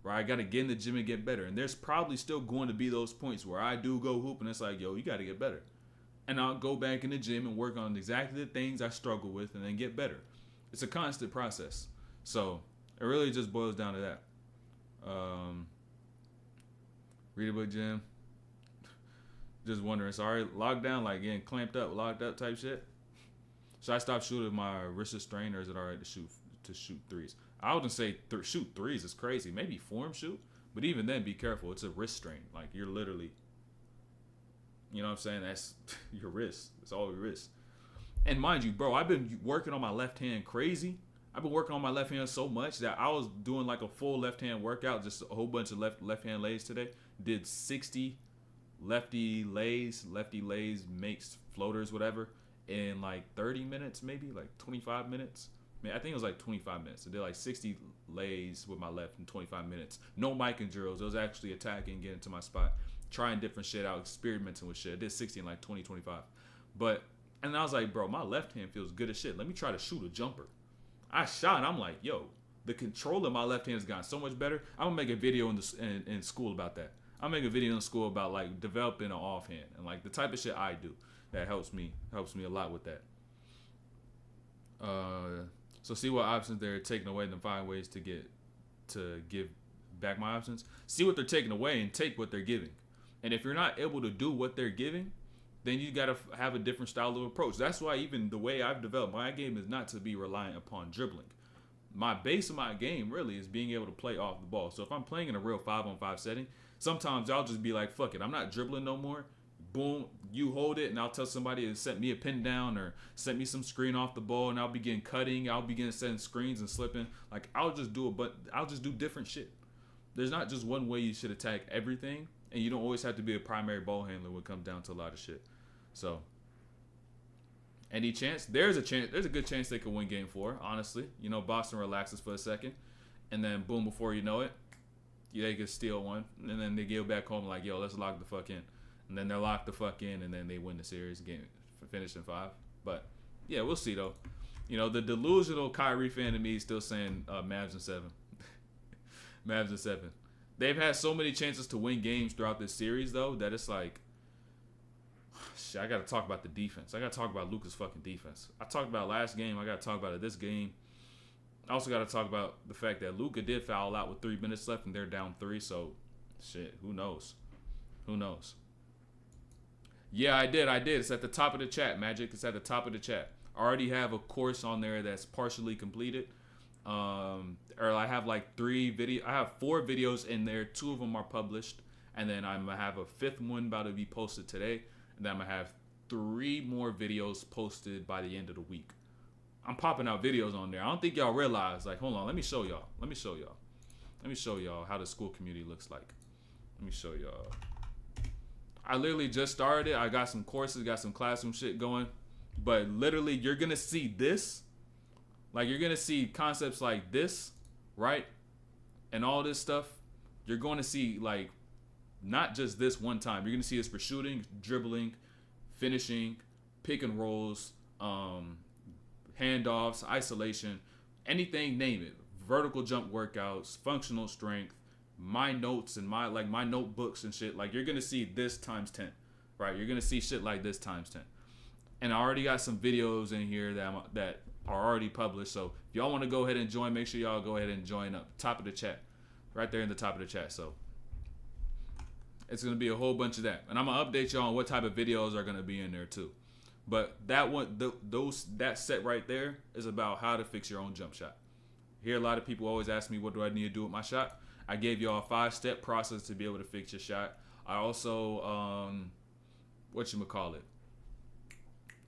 Right? I got to get in the gym and get better. And there's probably still going to be those points where I do go hoop and it's like, yo, you got to get better. And I'll go back in the gym and work on exactly the things I struggle with and then get better. It's a constant process. So it really just boils down to that. Read a book, Jim. Just wondering, sorry, locked down, like getting clamped up, locked up type shit. Should I stop shooting my wrist strain, or is it alright to shoot threes? I wouldn't say shoot threes is crazy. Maybe form shoot, but even then, be careful. It's a wrist strain. Like, you're literally, you know what I'm saying? That's your wrist. It's all your wrist. And mind you, bro, I've been working on my left hand crazy. I've been working on my left hand so much that I was doing like a full left hand workout, just a whole bunch of left hand lays today. Did 60 lefty lays makes floaters, whatever, in like 30 minutes, maybe like 25 minutes. I think it was like 25 minutes. I did like 60 lays with my left in 25 minutes. No mic and drills. It was actually attacking, getting to my spot, trying different shit out, experimenting with shit. I did 60 in like 20, 25. And I was like, bro, my left hand feels good as shit. Let me try to shoot a jumper. I shot and I'm like, yo, the control of my left hand has gotten so much better. I'm gonna make a video in school about that. I'll make a video in school about like developing an offhand and like the type of shit I do that helps me a lot with that. So see what options they're taking away, then find ways to give back my options. See what they're taking away and take what they're giving. And if you're not able to do what they're giving, then you got to have a different style of approach. That's why even the way I've developed my game is not to be reliant upon dribbling. My base of my game really is being able to play off the ball. So if I'm playing in a real 5-on-5 setting, sometimes I'll just be like, fuck it, I'm not dribbling no more. Boom, you hold it, and I'll tell somebody to set me a pin down or set me some screen off the ball, and I'll begin cutting. I'll begin setting screens and slipping. Like, I'll just do different shit. There's not just one way you should attack everything, and you don't always have to be a primary ball handler when it comes down to a lot of shit. So, any chance? There's a good chance they could win Game 4. Honestly, you know, Boston relaxes for a second, and then boom, before you know it, they could steal one, and then they go back home like, yo, let's lock the fuck in. And then they're locked the fuck in, and then they win the series game, finish in 5. But yeah, we'll see though. You know, the delusional Kyrie fan to me is still saying Mavs in 7. Mavs in 7. They've had so many chances to win games throughout this series though that it's like, shit, I got to talk about the defense. I got to talk about Luka's fucking defense. I talked about last game. I got to talk about it this game. I also got to talk about the fact that Luka did foul out with 3 minutes left, and they're down 3. So, shit, who knows? Who knows? Yeah, I did. It's at the top of the chat, Magic. It's at the top of the chat. I already have a course on there that's partially completed. Or I have like 3 videos. I have 4 videos in there. 2 of them are published. And then I'm going to have a 5th one about to be posted today. And then I'm going to have 3 more videos posted by the end of the week. I'm popping out videos on there. I don't think y'all realize. Like, hold on, let me show y'all. Let me show y'all how the school community looks like. Let me show y'all. I literally just started it. I got some courses, got some classroom shit going. But literally, you're going to see this. Like, you're going to see concepts like this, right? And all this stuff. You're going to see, like, not just this one time. You're going to see this for shooting, dribbling, finishing, pick and rolls, handoffs, isolation, anything, name it. Vertical jump workouts, functional strength, my notes and my notebooks and shit. Like, you're going to see this times 10, right? You're going to see shit like this times 10. And I already got some videos in here that are already published. So if y'all want to go ahead and join, make sure y'all go ahead and join up. Top of the chat. Right there in the top of the chat. So it's going to be a whole bunch of that. And I'm going to update y'all on what type of videos are going to be in there too. But that one, that set right there is about how to fix your own jump shot. Here, a lot of people always ask me, what do I need to do with my shot? I gave y'all a 5-step process to be able to fix your shot. I also,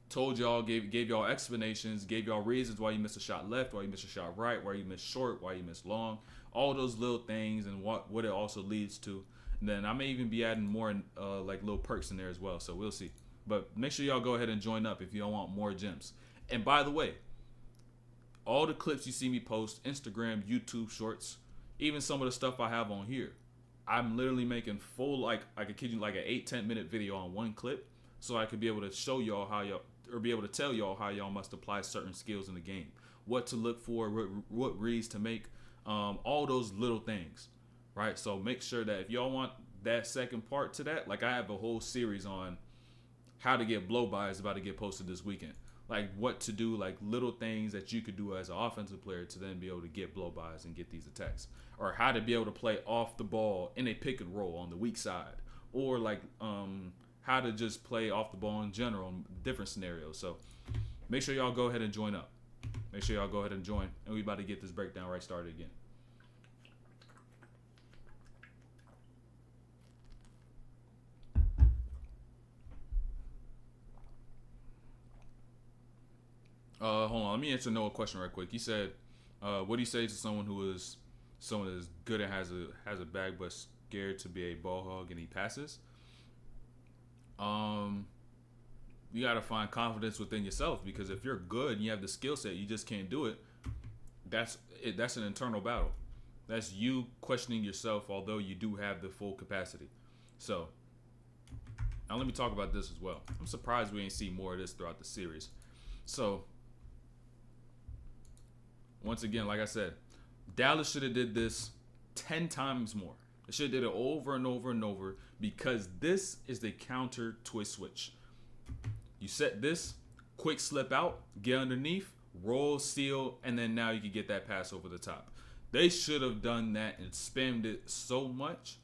told y'all, gave y'all explanations, gave y'all reasons why you missed a shot left, why you missed a shot right, why you missed short, why you missed long, all those little things and what it also leads to. And then I may even be adding more like little perks in there as well, so we'll see. But make sure y'all go ahead and join up if y'all want more gems. And by the way, all the clips you see me post, Instagram, YouTube shorts, even some of the stuff I have on here, I'm literally making full, like, I could kid you, like an 8-10 minute video on one clip, so I could be able to show y'all how y'all, or be able to tell y'all how y'all must apply certain skills in the game, what to look for, what reads to make, all those little things, right? So make sure that if y'all want that second part to that, like I have a whole series on how to get blow-bys about to get posted this weekend. Like what to do, like little things that you could do as an offensive player to then be able to get blow-bys and get these attacks. Or how to be able to play off the ball in a pick and roll on the weak side. Or like how to just play off the ball in general in different scenarios. So make sure y'all go ahead and join up. Make sure y'all go ahead and join. And we about to get this breakdown right started again. Hold on, let me answer Noah's question right quick. He said, what do you say to someone who is good and has a bag but scared to be a ball hog and he passes? You gotta find confidence within yourself, because if you're good and you have the skill set, you just can't do it. That's an internal battle. That's you questioning yourself, although you do have the full capacity. So now let me talk about this as well. I'm surprised we ain't see more of this throughout the series. So once again, like I said, Dallas should have did this 10 times more. They should have did it over and over and over, because this is the counter twist switch. You set this, quick slip out, get underneath, roll, seal, and then now you can get that pass over the top. They should have done that and spammed it so much,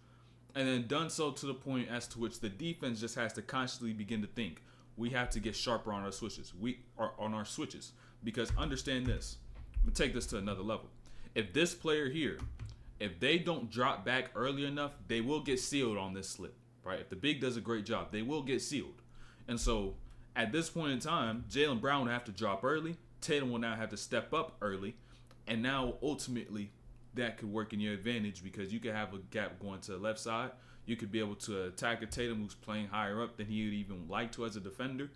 and then done so to the point as to which the defense just has to constantly begin to think, we have to get sharper on our switches. We are on our switches, because understand this. I'm gonna take this to another level. If this player here, if they don't drop back early enough, they will get sealed on this slip, right? If the big does a great job, they will get sealed. And so at this point in time, Jaylen Brown will have to drop early. Tatum will now have to step up early. And now ultimately that could work in your advantage, because you could have a gap going to the left side. You could be able to attack a Tatum who's playing higher up than he would even like to as a defender.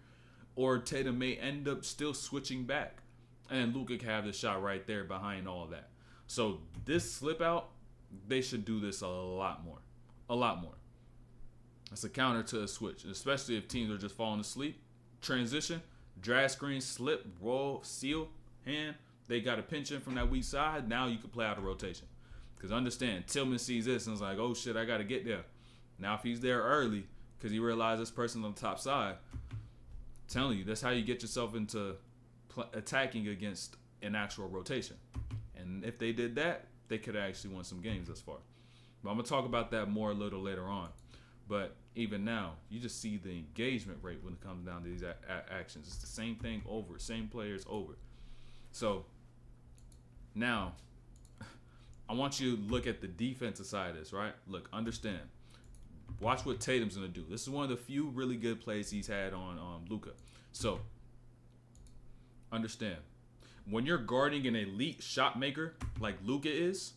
Or Tatum may end up still switching back. And Luka could have the shot right there behind all of that. So this slip out, they should do this a lot more. A lot more. It's a counter to a switch, especially if teams are just falling asleep. Transition, drag screen, slip, roll, seal, hand. They got to pinch in from that weak side. Now you can play out a rotation. Because understand, Tillman sees this and is like, oh shit, I got to get there. Now if he's there early, because he realized this person on the top side, I'm telling you, that's how you get yourself into attacking against an actual rotation. And if they did that, they could have actually won some games thus far. But I'm going to talk about that more a little later on. But even now, you just see the engagement rate when it comes down to these actions. It's the same thing over, same players over. So now, I want you to look at the defensive side of this, right? Look, understand. Watch what Tatum's going to do. This is one of the few really good plays he's had on Luka. So, understand. when you're guarding an elite shot maker like Luka is,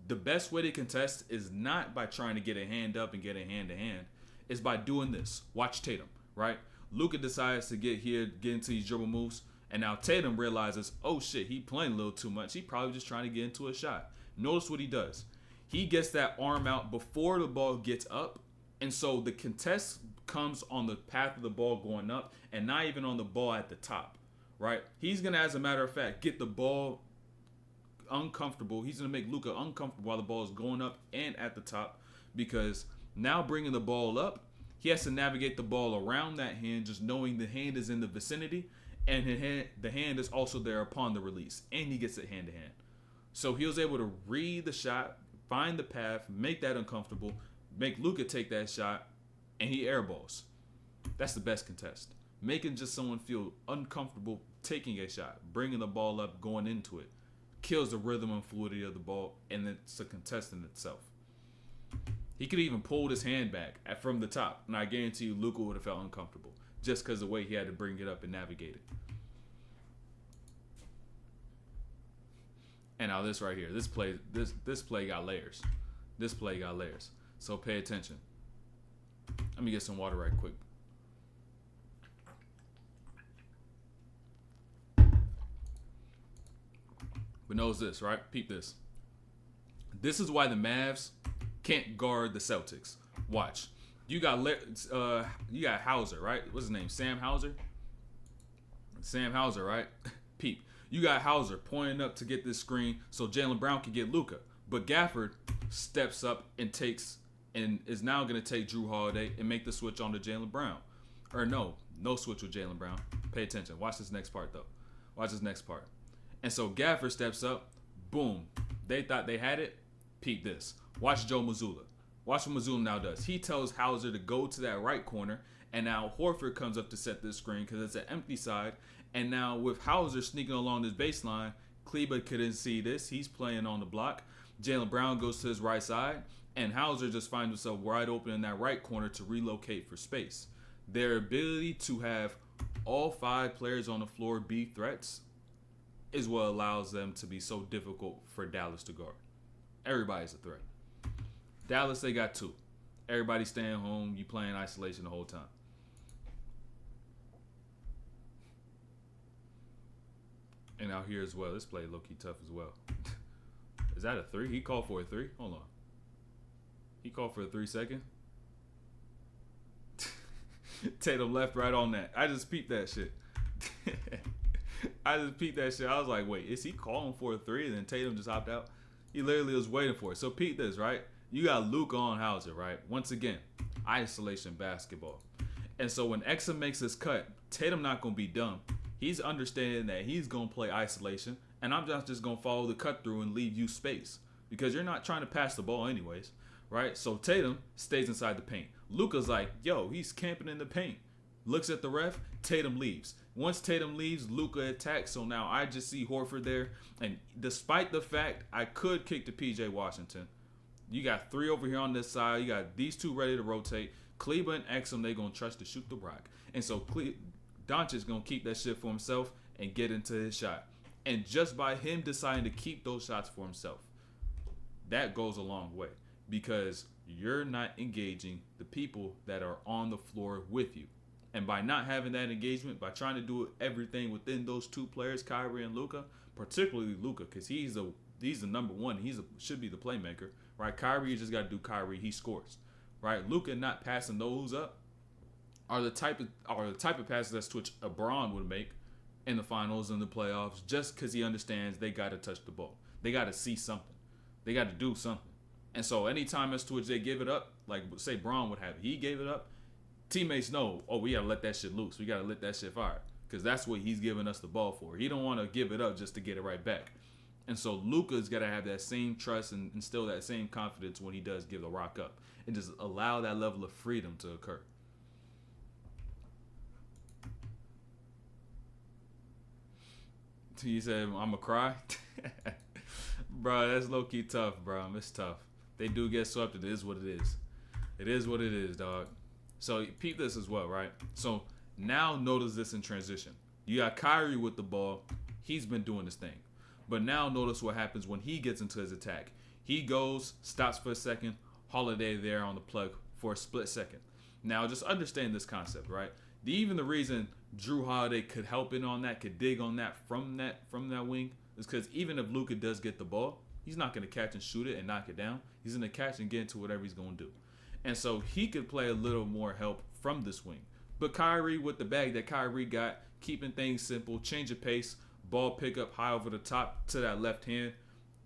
the best way to contest is not by trying to get a hand up and get a hand to hand. It's by doing this. Watch Tatum, right? Luka decides to get into these dribble moves, and now Tatum realizes, oh shit, he playing a little too much. He probably just trying to get into a shot. Notice what he does. He gets that arm out before the ball gets up, and so the contest comes on the path of the ball going up and not even on the ball at the top, right? He's going to, as a matter of fact, get the ball uncomfortable. He's going to make Luka uncomfortable while the ball is going up and at the top, because now bringing the ball up, he has to navigate the ball around that hand, just knowing the hand is in the vicinity, and the hand is also there upon the release, and he gets it hand to hand. So he was able to read the shot, find the path, make that uncomfortable, make Luka take that shot, and he airballs. That's the best contest. Making just someone feel uncomfortable taking a shot, bringing the ball up, going into it, kills the rhythm and fluidity of the ball, and it's a contest in itself. He could even pulled his hand back from the top, and I guarantee you Luka would have felt uncomfortable just because of the way he had to bring it up and navigate it. And now this right here, this play got layers. This play got layers. So pay attention. Let me get some water right quick. But knows this, right? Peep this. This is why the Mavs can't guard the Celtics. Watch. You got Hauser, right? What's his name? Sam Hauser? Sam Hauser, right? Peep. You got Hauser pointing up to get this screen so Jaylen Brown can get Luka. But Gafford steps up and is now going to take Drew Holiday and make the switch on to Jaylen Brown. Or no switch with Jaylen Brown. Pay attention. Watch this next part, though. Watch this next part. And so Gafford steps up. Boom. They thought they had it. Peep this. Watch Joe Mazzulla. Watch what Mazzulla now does. He tells Hauser to go to that right corner, and now Horford comes up to set this screen because it's an empty side. And now with Hauser sneaking along this baseline, Kleba couldn't see this. He's playing on the block. Jaylen Brown goes to his right side, and Hauser just finds himself wide open in that right corner to relocate for space. Their ability to have all 5 players on the floor be threats is what allows them to be so difficult for Dallas to guard. Everybody's a threat. Dallas, they got 2. Everybody staying home. You playing isolation the whole time. And out here as well. This play low-key tough as well. Is that a 3? He called for a 3? Hold on. He called for a 3-second. Tatum left right on that. I just peeped that shit. I was like, wait, is he calling for a 3? And then Tatum just hopped out. He literally was waiting for it. So peep this, right? You got Luka on Hauser, right? Once again, isolation basketball. And so when Exum makes his cut, Tatum not going to be dumb. He's understanding that he's going to play isolation, and I'm just going to follow the cut through and leave you space because you're not trying to pass the ball anyways, right? So Tatum stays inside the paint. Luka's like, yo, he's camping in the paint. Looks at the ref, Tatum leaves. Once Tatum leaves, Luka attacks, so now I just see Horford there, and despite the fact I could kick to PJ Washington, you got 3 over here on this side. You got these 2 ready to rotate. Kleba and Exum, they're going to trust to shoot the rock. And so Doncic's going to keep that shit for himself and get into his shot. And just by him deciding to keep those shots for himself, that goes a long way because you're not engaging the people that are on the floor with you. And by not having that engagement, by trying to do everything within those 2 players, Kyrie and Luka, particularly Luka, because he's the number one. Should be the playmaker, right? Kyrie, you just got to do Kyrie. He scores, right? Luka not passing those up are the type of passes that Twitch Braun would make in the finals and the playoffs, just because he understands they got to touch the ball. They got to see something. They got to do something. And so anytime as to which they give it up, like say Braun would have it, he gave it up, teammates know, oh, we got to let that shit loose. We got to let that shit fire because that's what he's giving us the ball for. He don't want to give it up just to get it right back. And so Luka's got to have that same trust and instill that same confidence when he does give the rock up and just allow that level of freedom to occur. He said, I'm going to cry. Bro, that's low-key tough, bro. It's tough. They do get swept. It is what it is. It is what it is, dog. So peep this as well, right? So now notice this in transition. You got Kyrie with the ball. He's been doing this thing. But now notice what happens when he gets into his attack. He goes, stops for a second, Holiday there on the plug for a split second. Now just understand this concept, right? Even the reason Drew Holiday could help in on that, could dig on that from that wing, is because even if Luka does get the ball, he's not going to catch and shoot it and knock it down. He's going to catch and get into whatever he's going to do. And so he could play a little more help from this wing. But Kyrie, with the bag that Kyrie got, keeping things simple, change of pace, ball pickup high over the top to that left hand,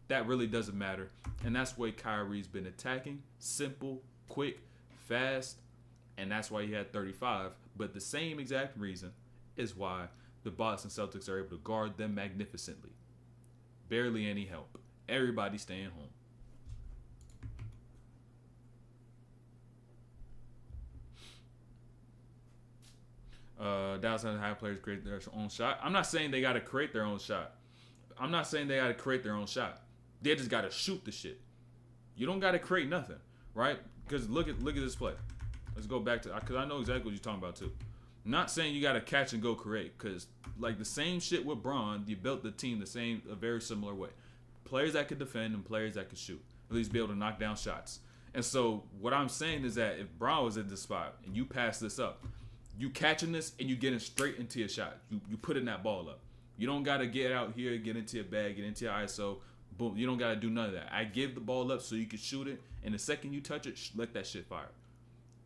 that really doesn't matter. And that's why Kyrie's been attacking. Simple, quick, fast, and that's why he had 35. But the same exact reason is why the Boston Celtics are able to guard them magnificently. Barely any help. Everybody staying home. Dallas has high players create their own shot. I'm not saying they got to create their own shot. They just got to shoot the shit. You don't got to create nothing, right? Because look at this play. Let's go back to, because I know exactly what you're talking about too. I'm not saying you got to catch and go create, because like the same shit with Braun, you built the team a very similar way. Players that could defend and players that could shoot, at least be able to knock down shots. And so what I'm saying is that if Braun was at this spot and you pass this up, you catching this and you getting straight into your shot. You putting that ball up. You don't got to get out here, get into your bag, get into your ISO. Boom. You don't got to do none of that. I give the ball up so you can shoot it. And the second you touch it, let that shit fire.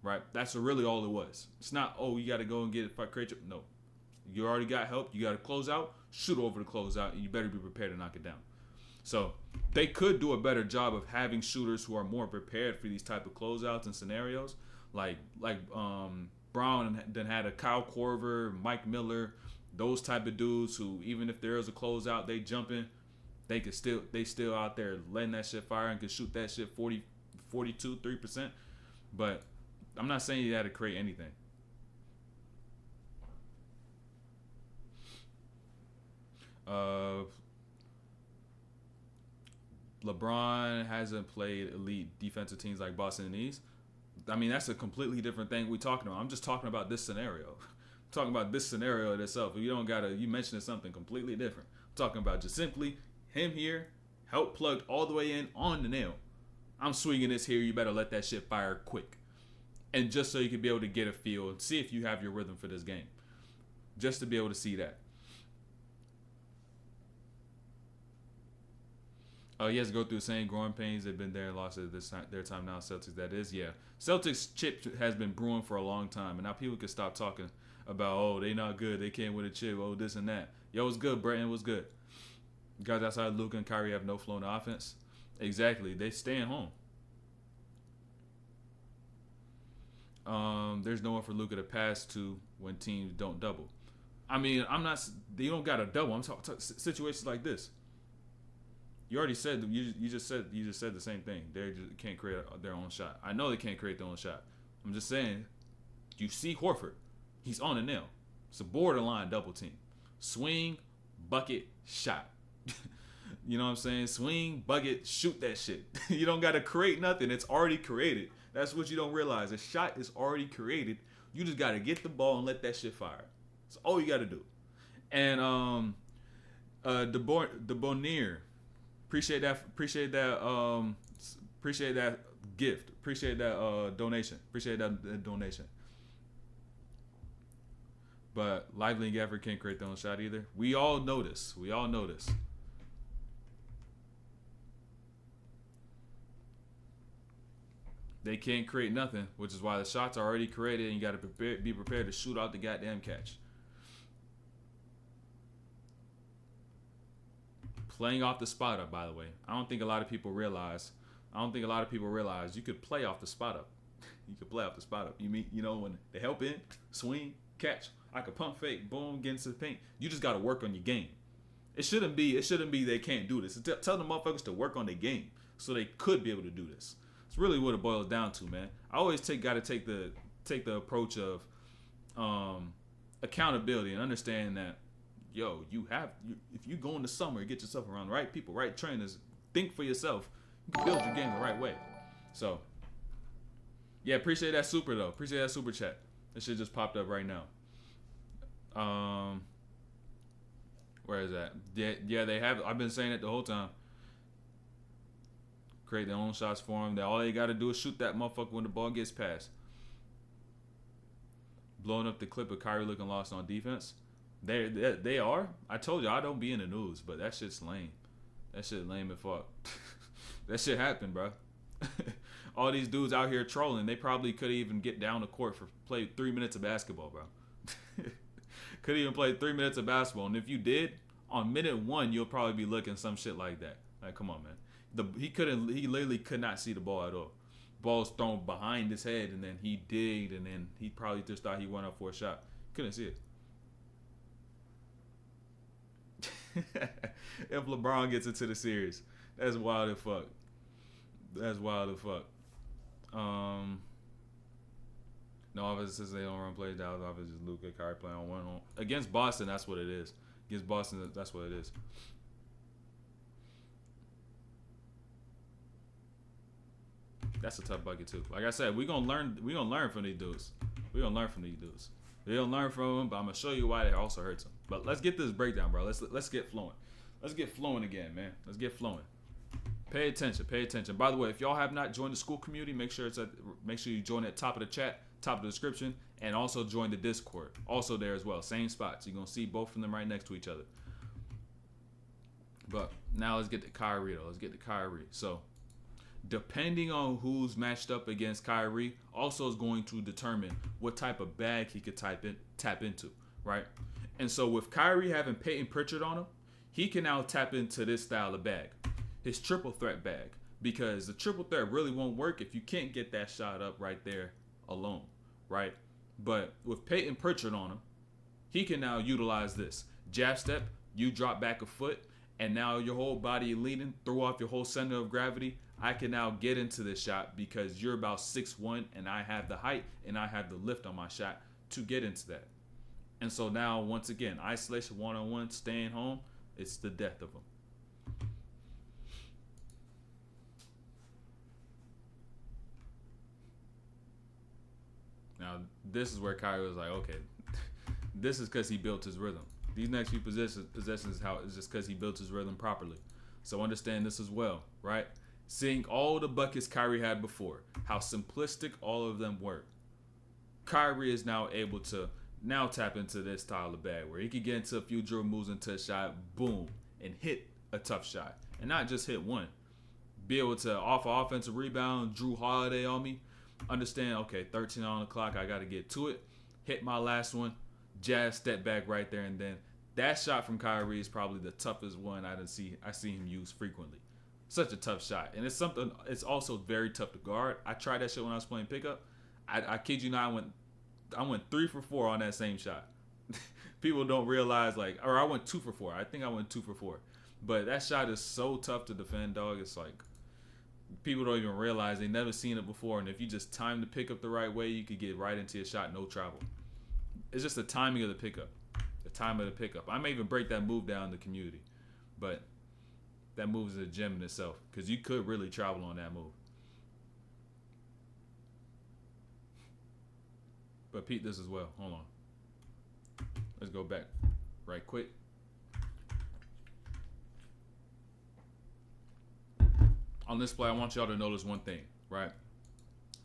Right? That's really all it was. It's not, oh, you got to go and get it. Create your, no. You already got help. You got to close out. Shoot over the close out. And you better be prepared to knock it down. So they could do a better job of having shooters who are more prepared for these type of closeouts and scenarios. Like Brown then had a Kyle Korver, Mike Miller, those type of dudes who, even if there is a closeout, they jump in, they still out there letting that shit fire and can shoot that shit 40, 42, 3%. But I'm not saying you had to create anything. LeBron hasn't played elite defensive teams like Boston and East. I mean, that's a completely different thing we're talking about. I'm just talking about this scenario. I'm talking about this scenario in itself. You mentioned something completely different. I'm talking about just simply him here, help plugged all the way in on the nail. I'm swinging this here. You better let that shit fire quick. And just so you can be able to get a feel and see if you have your rhythm for this game. Just to be able to see that. He has to go through the same growing pains. They've been there and lost at their time now. Celtics, that is, yeah. Celtics chip has been brewing for a long time, and now people can stop talking about, oh, they not good, they can't win a chip, oh, this and that. Yo, what's good, Brenton? What's good? Guys outside Luka and Kyrie have no flow in the offense. Exactly, they staying home. There's no one for Luka to pass to when teams don't double. I mean, they don't got to double. I'm talking situations like this. You already said you just said the same thing. They just can't create their own shot. I know they can't create their own shot. I'm just saying. You see Horford, he's on the nail. It's a borderline double team. Swing, bucket, shot. You know what I'm saying? Swing, bucket, shoot that shit. You don't gotta create nothing. It's already created. That's what you don't realize. A shot is already created. You just gotta get the ball and let that shit fire. That's all you gotta do. And the Bonnier. Appreciate that gift. Appreciate that donation. Appreciate that donation. But Lively and Gafford can't create their own shot either. We all know this. They can't create nothing, which is why the shots are already created and you got to be prepared to shoot out the goddamn catch. Playing off the spot up, by the way. I don't think a lot of people realize you could play off the spot up. You could play off the spot up. When they help in, swing, catch, I could pump fake, boom, get into the paint. You just got to work on your game. It shouldn't be they can't do this. Tell the motherfuckers to work on their game so they could be able to do this. It's really what it boils down to, man. I always got to take the approach of accountability and understand that, yo, if you go in the summer, get yourself around the right people, right trainers, think for yourself. You can build your game the right way. So, yeah, appreciate that super, though. Appreciate that super chat. That shit just popped up right now. Where is that? Yeah, they have. I've been saying it the whole time. Create their own shots for them. All they got to do is shoot that motherfucker when the ball gets passed. Blowing up the clip of Kyrie looking lost on defense. They are. I told you I don't be in the news, but that shit's lame. That shit lame as fuck. That shit happened, bro. All these dudes out here trolling. They probably could even get down the court for play 3 minutes of basketball, bro. Could even play 3 minutes of basketball, and if you did, on minute 1, you'll probably be looking some shit like that. Like, come on, man. He literally could not see the ball at all. Ball's thrown behind his head, and then he digged, and then he probably just thought he went up for a shot. Couldn't see it. If LeBron gets into the series, that's wild as fuck. That's wild as fuck. No, obviously since they don't run plays, Dallas obviously just Luka, Kyrie playing on one-on-one. Against Boston, that's what it is. Against Boston, that's what it is. That's a tough bucket too. Like I said, we're gonna learn from these dudes. They don't learn from them, but I'm gonna show you why that also hurts them. But let's get this breakdown, bro. Let's get flowing. Let's get flowing again, man. Let's get flowing. Pay attention. By the way, if y'all have not joined the school community, make sure you join at top of the chat, top of the description, and also join the Discord. Also there as well. Same spots. You're gonna see both of them right next to each other. But now let's get to Kyrie though. So depending on who's matched up against Kyrie, also is going to determine what type of bag he could tap into, right? And so with Kyrie having Peyton Pritchard on him, he can now tap into this style of bag, his triple threat bag, because the triple threat really won't work if you can't get that shot up right there alone, right? But with Peyton Pritchard on him, he can now utilize this jab step, you drop back a foot, and now your whole body leaning, throw off your whole center of gravity. I can now get into this shot because you're about 6'1", and I have the height and I have the lift on my shot to get into that. And so now, once again, isolation, one-on-one, staying home, it's the death of them. Now, this is where Kyrie was like, okay, this is because he built his rhythm. These next few possessions is just because he built his rhythm properly. So understand this as well, right? Seeing all the buckets Kyrie had before, how simplistic all of them were. Kyrie is now able to now tap into this style of bag where he can get into a few drill moves into a shot, boom, and hit a tough shot. And not just hit one. Be able to off an offensive rebound, Drew Holiday on me. Understand, okay, 13 on the clock, I got to get to it. Hit my last one, jazz step back right there, and then that shot from Kyrie is probably the toughest one I see him use frequently. Such a tough shot. And it's also very tough to guard. I tried that shit when I was playing pickup. I kid you not, I went 3 for 4 on that same shot. People don't realize, or I went 2 for 4. I think I went 2 for 4. But that shot is so tough to defend, dog. It's like people don't even realize they never seen it before. And if you just time the pickup the right way, you could get right into your shot, no travel. It's just the timing of the pickup. The time of the pickup. I may even break that move down in the community. But that move is a gem in itself because you could really travel on that move. But peep this as well. Hold on. Let's go back right quick. On this play, I want y'all to notice one thing, right?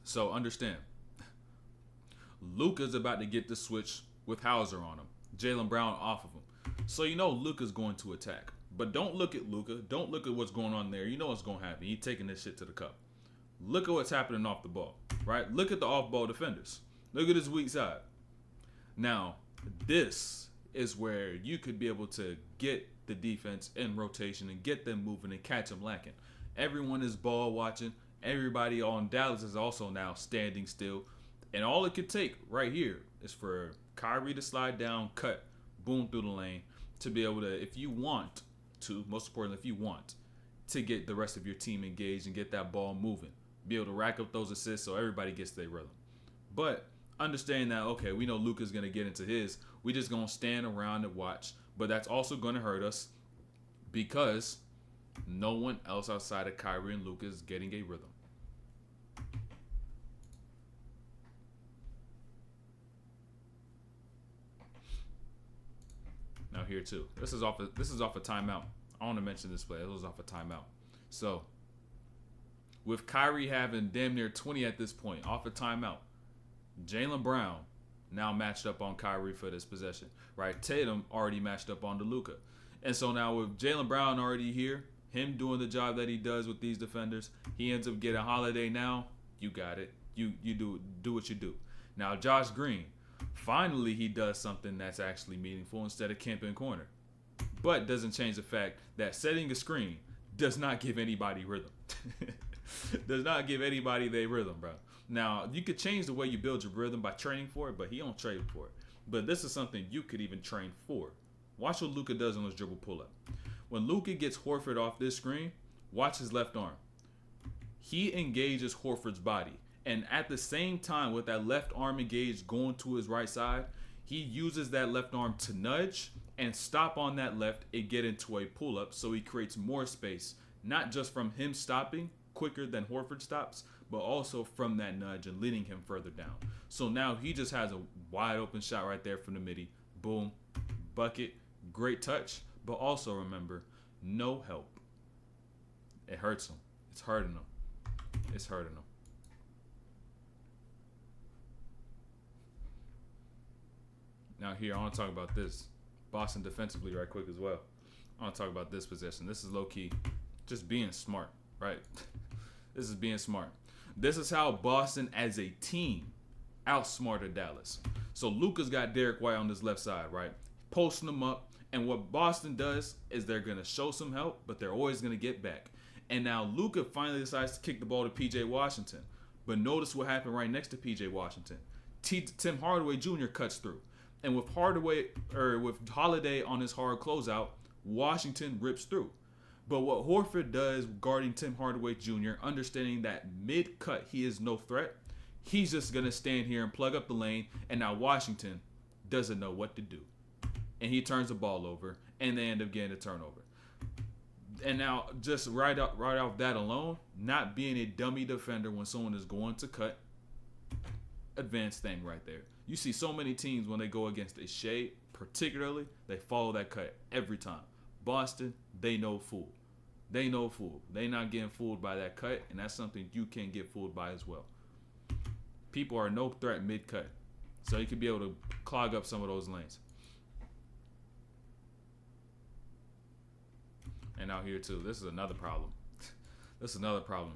So understand. Luka's about to get the switch with Hauser on him. Jaylen Brown off of him. So you know Luka's going to attack. But don't look at Luka. Don't look at what's going on there. You know what's going to happen. He's taking this shit to the cup. Look at what's happening off the ball, right? Look at the off-ball defenders. Look at his weak side. Now, this is where you could be able to get the defense in rotation and get them moving and catch them lacking. Everyone is ball watching. Everybody on Dallas is also now standing still. And all it could take right here is for Kyrie to slide down, cut, boom through the lane to be able to, if you want to, most importantly, if you want to get the rest of your team engaged and get that ball moving, be able to rack up those assists so everybody gets their rhythm. But understand that, okay, we know Luka's going to get into his. We just going to stand around and watch. But that's also going to hurt us because no one else outside of Kyrie and Luka is getting a rhythm. Now here too. This is off a timeout. I want to mention this play. It was off a timeout. So with Kyrie having damn near 20 at this point, off a timeout, Jaylen Brown now matched up on Kyrie for this possession, right? Tatum already matched up on Luka. And so now with Jaylen Brown already here, him doing the job that he does with these defenders, he ends up getting Holiday now. You got it. You do what you do. Now Josh Green, finally he does something that's actually meaningful instead of camping corner. But doesn't change the fact that setting a screen does not give anybody rhythm. Does not give anybody their rhythm, bro. Now, you could change the way you build your rhythm by training for it, but he don't train for it. But this is something you could even train for. Watch what Luka does on his dribble pull-up. When Luka gets Horford off this screen, watch his left arm. He engages Horford's body. And at the same time, with that left arm engaged going to his right side, he uses that left arm to nudge and stop on that left and get into a pull-up, so he creates more space, not just from him stopping quicker than Horford stops, but also from that nudge and leading him further down. So now he just has a wide open shot right there from the midi. Boom, bucket, great touch, but also remember, no help. It hurts him. It's hurting him. It's hurting him. Now here, I want to talk about this. Boston defensively right quick as well. I want to talk about this possession. This is low-key just being smart, right? This is being smart. This is how Boston as a team outsmarted Dallas. So Luka's got Derek White on this left side, right? Posting them up. And what Boston does is they're going to show some help, but they're always going to get back. And now Luka finally decides to kick the ball to P.J. Washington. But notice what happened right next to P.J. Washington. Tim Hardaway Jr. cuts through. And with Holiday on his hard closeout, Washington rips through. But what Horford does guarding Tim Hardaway Jr., understanding that mid-cut he is no threat, he's just going to stand here and plug up the lane, and now Washington doesn't know what to do. And he turns the ball over, and they end up getting a turnover. And now, just right off that alone, not being a dummy defender when someone is going to cut, advanced thing right there. You see so many teams when they go against a shade, particularly, they follow that cut every time. Boston, they know fool. They know fool. They not getting fooled by that cut, and that's something you can get fooled by as well. People are no threat mid-cut, so you can be able to clog up some of those lanes. And now here too, this is another problem. This is another problem.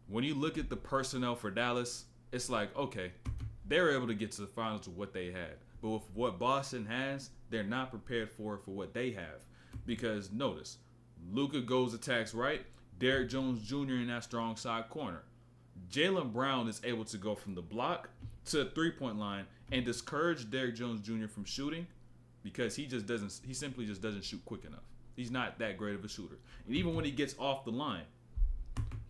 When you look at the personnel for Dallas, it's like, okay, they were able to get to the finals with what they had. But with what Boston has, they're not prepared for what they have. Because notice, Luka goes attacks right, Derrick Jones Jr. in that strong side corner. Jaylen Brown is able to go from the block to the three-point line and discourage Derrick Jones Jr. from shooting because he simply just doesn't shoot quick enough. He's not that great of a shooter. And even when he gets off the line,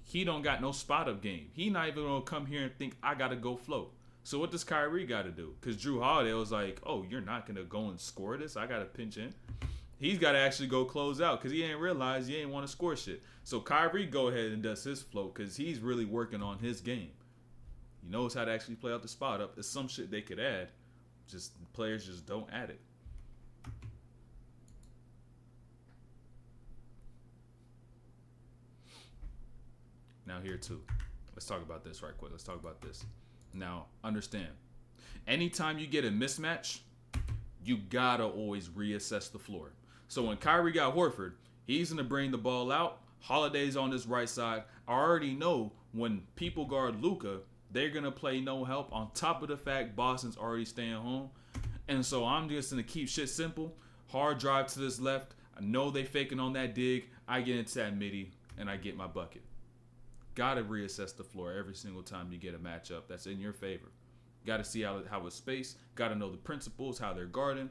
he don't got no spot-up game. He not even going to come here and think, I got to go float. So what does Kyrie got to do? Because Drew Holiday was like, oh, you're not going to go and score this? I got to pinch in. He's got to actually go close out because he didn't realize he ain't want to score shit. So Kyrie go ahead and does his float because he's really working on his game. He knows how to actually play out the spot up. It's some shit they could add. Just players just don't add it. Now here too. Let's talk about this right quick. Let's talk about this. Now, understand. Anytime you get a mismatch, you gotta always reassess the floor. So when Kyrie got Horford, he's gonna bring the ball out. Holiday's on his right side. I already know when people guard Luka, they're gonna play no help. On top of the fact Boston's already staying home. And so I'm just gonna keep shit simple. Hard drive to this left. I know they faking on that dig. I get into that midi and I get my bucket. Gotta reassess the floor every single time you get a matchup that's in your favor. Gotta see how it's spaced. Gotta know the principles, how they're guarding.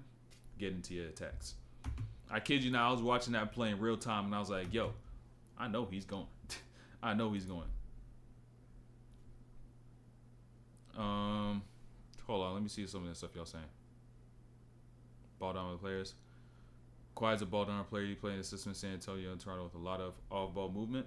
Get into your attacks. I kid you not, I was watching that play in real time and I was like, yo, I know he's going. I know he's going. Hold on, let me see some of this stuff y'all saying. Ball down with players. Kawhi's a ball down player. He played in the system in San Antonio and Toronto with a lot of off-ball movement.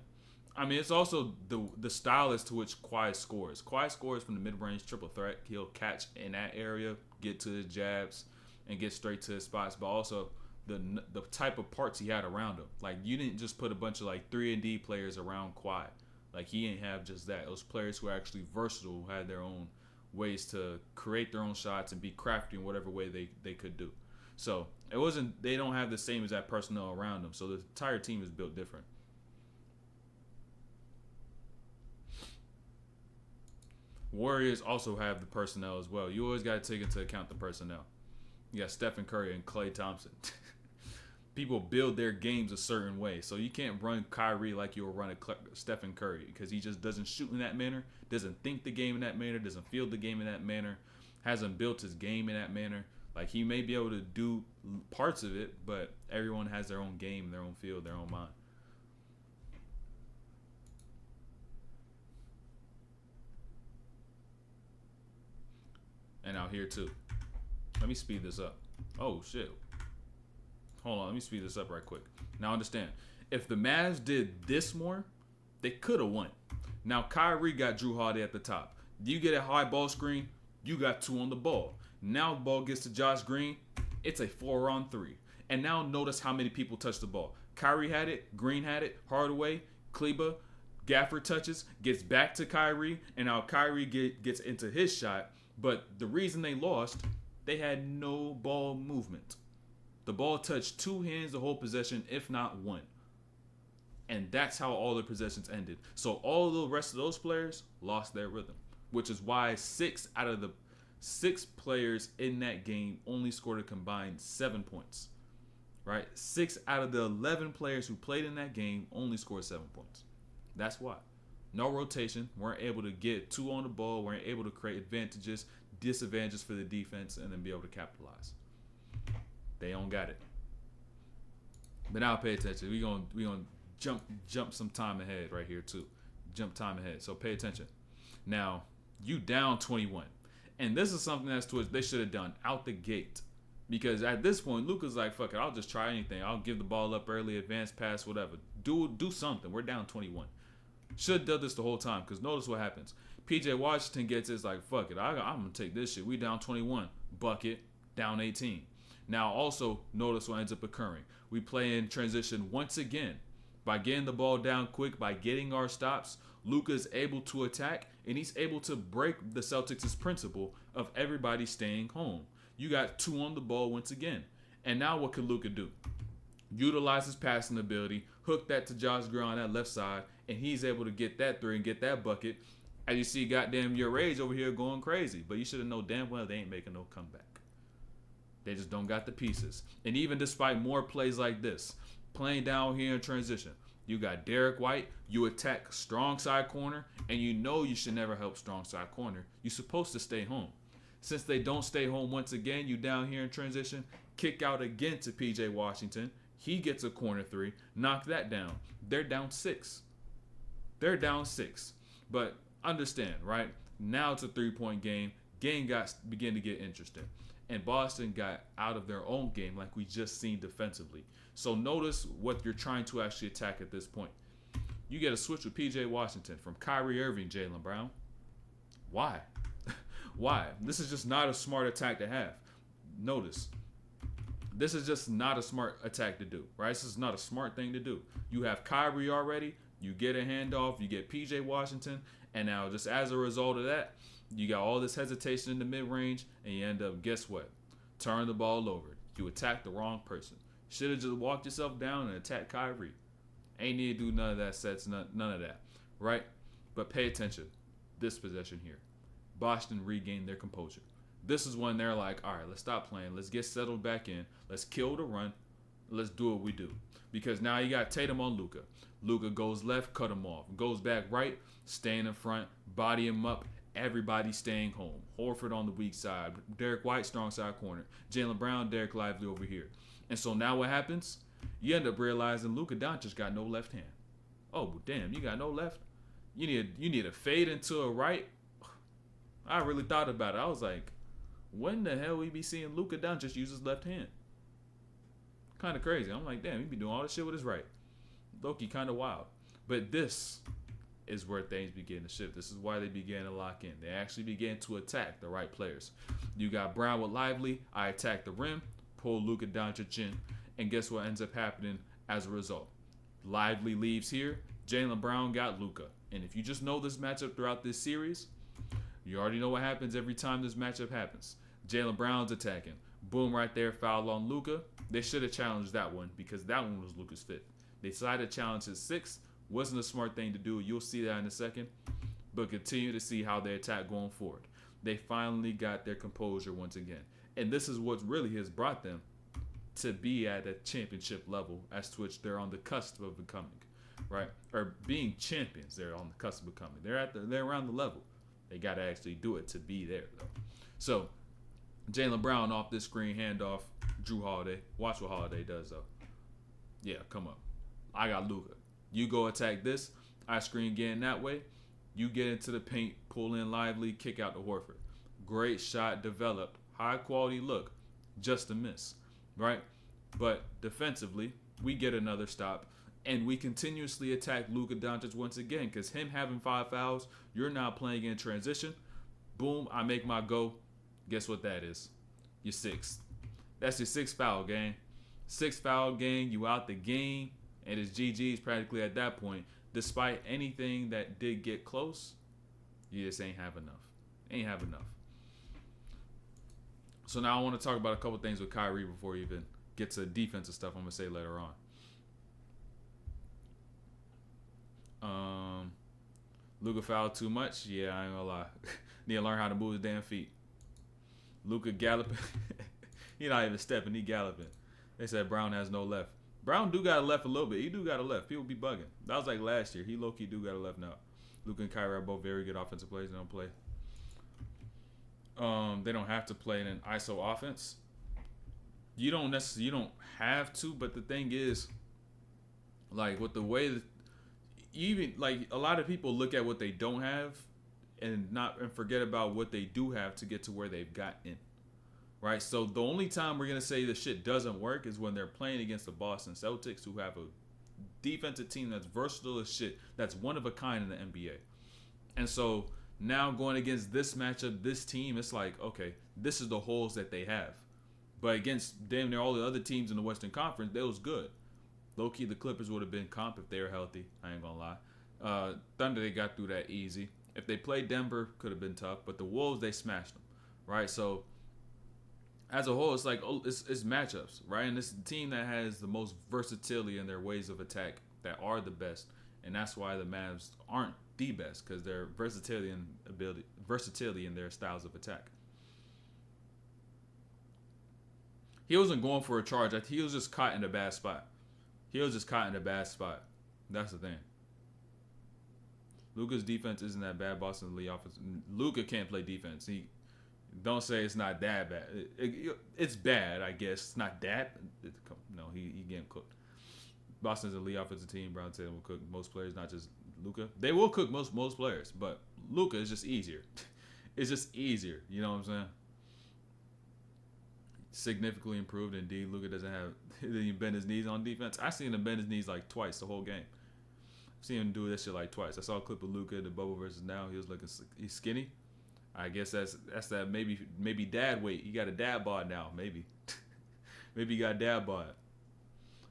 I mean, it's also the style as to which Kawhi scores. Kawhi scores from the mid-range triple threat. He'll catch in that area, get to his jabs, and get straight to his spots. But also the type of parts he had around him. Like, you didn't just put a bunch of like 3-and-D players around Kawhi. Like, he ain't have just that. Those players who are actually versatile, who had their own ways to create their own shots and be crafty in whatever way they could do. So it wasn't, they don't have the same as that personnel around them. So the entire team is built different. Warriors also have the personnel as well. You always got to take into account the personnel. You got Stephen Curry and Klay Thompson. People build their games a certain way. So you can't run Kyrie like you'll run a Stephen Curry, because he just doesn't shoot in that manner, doesn't think the game in that manner, doesn't feel the game in that manner, hasn't built his game in that manner. Like, he may be able to do parts of it, but everyone has their own game, their own feel, their own mind. And out here too. Let me speed this up. Oh shit. Hold on, let me speed this up right quick. Now understand, if the Mavs did this more, they could have won. Now Kyrie got Drew Holiday at the top. You get a high ball screen, you got 2 on the ball. Now the ball gets to Josh Green, it's a 4-on-3. And now notice how many people touch the ball. Kyrie had it, Green had it, Hardaway, Kleba, Gafford touches, gets back to Kyrie, and now Kyrie gets into his shot. But the reason they lost, they had no ball movement. The ball touched 2 hands the whole possession, if not 1. And that's how all the possessions ended. So all the rest of those players lost their rhythm, which is why 6 out of the 6 players in that game only scored a combined 7 points. Right? 6 out of the 11 players who played in that game only scored 7 points. That's why. No rotation, weren't able to get 2 on the ball, weren't able to create advantages, disadvantages for the defense, and then be able to capitalize. They don't got it. But now pay attention. We gonna jump some time ahead right here too. Jump time ahead. So pay attention. Now, you down 21. And this is something that's towards they should have done out the gate. Because at this point, Luka's like, fuck it, I'll just try anything. I'll give the ball up early, advance pass, whatever. Do something. We're down 21. Should have done this the whole time, because notice what happens. PJ Washington gets it, like, fuck it, I'm going to take this shit. We down 21. Bucket, down 18. Now, also, notice what ends up occurring. We play in transition once again. By getting the ball down quick, by getting our stops, Luka is able to attack, and he's able to break the Celtics' principle of everybody staying home. You got 2 on the ball once again. And now what can Luka do? Utilize his passing ability, hook that to Josh Green on that left side, and he's able to get that 3 and get that bucket. As you see, goddamn your Rays over here going crazy. But you should have known damn well they ain't making no comeback. They just don't got the pieces. And even despite more plays like this, playing down here in transition, you got Derek White, you attack strong side corner, and you know you should never help strong side corner. You're supposed to stay home. Since they don't stay home once again, you down here in transition, kick out again to PJ Washington. He gets a corner 3, knock that down. They're down 6. They're down 6. But understand, right? Now it's a 3-point game. Game begin to get interesting. And Boston got out of their own game like we just seen defensively. So notice what you're trying to actually attack at this point. You get a switch with PJ Washington from Kyrie Irving, Jaylen Brown. Why? Why? This is just not a smart attack to have. Notice. This is just not a smart attack to do, right? This is not a smart thing to do. You have Kyrie already. You get a handoff. You get PJ Washington. And now just as a result of that, you got all this hesitation in the mid-range, and you end up, guess what? Turn the ball over. You attack the wrong person. Should have just walked yourself down and attacked Kyrie. Ain't need to do none of that sets, none of that, right? But pay attention. This possession here. Boston regained their composure. This is when they're like, all right, let's stop playing. Let's get settled back in. Let's kill the run. Let's do what we do. Because now you got Tatum on Luka. Luka goes left, cut him off. Goes back right, staying in front, body him up. Everybody staying home. Horford on the weak side. Derek White, strong side corner. Jaylen Brown, Derek Lively over here. And so now what happens? You end up realizing Luka Doncic got no left hand. Oh, damn, you got no left? You need a fade into a right? I really thought about it. I was like, when the hell we be seeing Luka Doncic use his left hand? Kind of crazy. I'm like, damn, he be doing all this shit with his right. Loki kind of wild. But this is where things begin to shift. This is why they began to lock in. They actually began to attack the right players. You got Brown with Lively. I attack the rim, pull Luka Doncic in, And guess what ends up happening as a result? Lively leaves here. Jaylen Brown got Luka. And if you just know this matchup throughout this series, you already know what happens every time this matchup happens. Jaylen Brown's attacking. Boom, right there, foul on Luka. They should have challenged that one because that one was Luka's fifth. They decided to challenge his sixth. Wasn't a smart thing to do. You'll see that in a second. But continue to see how they attack going forward. They finally got their composure once again. And this is what really has brought them to be at a championship level, as to which they're on the cusp of becoming, right? Or being champions. They're on the cusp of becoming. They're around the level. They got to actually do it to be there, though. So, Jaylen Brown off this screen, handoff, Jrue Holiday. Watch what Holiday does, though. Yeah, come on. I got Luka. You go attack this. I screen again that way. You get into the paint, pull in Lively, kick out to Horford. Great shot developed. High quality look. Just a miss, right? But defensively, we get another stop. And we continuously attack Luka Doncic once again. Because him having 5 fouls, you're now playing in transition. Boom, I make my go. Guess what that is? Your sixth. That's your 6th foul, gang. 6th foul, gang. You out the game. And it's GG's practically at that point. Despite anything that did get close, you just ain't have enough. Ain't have enough. So now I want to talk about a couple things with Kyrie before we even get to defensive stuff I'm going to say later on. Luka fouled too much. Yeah, I ain't gonna lie. Need to learn how to move his damn feet. Luka galloping. He not even stepping. He galloping. They said Brown has no left. Brown do got a left a little bit. He do got a left. People be bugging. That was like last year. He low-key do got a left now. Luka and Kyrie are both very good offensive players. They don't play. They don't have to play in an ISO offense. You don't have to, but the thing is, like with the way that even like a lot of people look at what they don't have and forget about what they do have to get to where they've gotten. Right? So the only time we're gonna say the shit doesn't work is when they're playing against the Boston Celtics, who have a defensive team that's versatile as shit, that's one of a kind in the NBA. And so now going against this matchup, this team, it's like, okay, this is the holes that they have. But against damn near all the other teams in the Western Conference, that was good. Low-key, the Clippers would have been comp if they were healthy. I ain't gonna lie. Thunder, they got through that easy. If they played Denver, could have been tough. But the Wolves, they smashed them, right? So as a whole, it's like it's matchups, right? And it's the team that has the most versatility in their ways of attack that are the best, and that's why the Mavs aren't the best, because their versatility in their styles of attack. He wasn't going for a charge. He was just caught in a bad spot. That's the thing. Luka's defense isn't that bad. Boston's lead offense. Luka can't play defense. Don't say it's not that bad. It's bad, I guess. It's not that. No, he getting cooked. Boston's a lead offensive team. Brown Tatum will cook most players, not just Luka. They will cook most players, but Luka is just easier. It's just easier. You know what I'm saying? Significantly improved. Indeed, Luka doesn't bend his knees on defense. I seen him bend his knees like twice the whole game. I've seen him do that shit like twice. I saw a clip of Luka in the bubble versus now. He was looking, he's skinny. I guess that's that maybe dad weight. He got a dad bod now. Maybe he got a dad bod.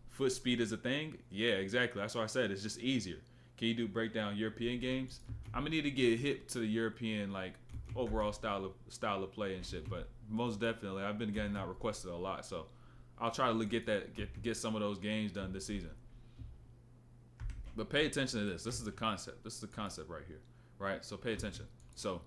Foot speed is a thing. Yeah, exactly. That's why I said it's just easier. Can you do breakdown European games? I'm gonna need to get hip to the European like overall style of play and shit. But most definitely, I've been getting that requested a lot. So I'll try to get some of those games done this season. But pay attention to this. This is the concept. This is the concept right here, right? So pay attention. So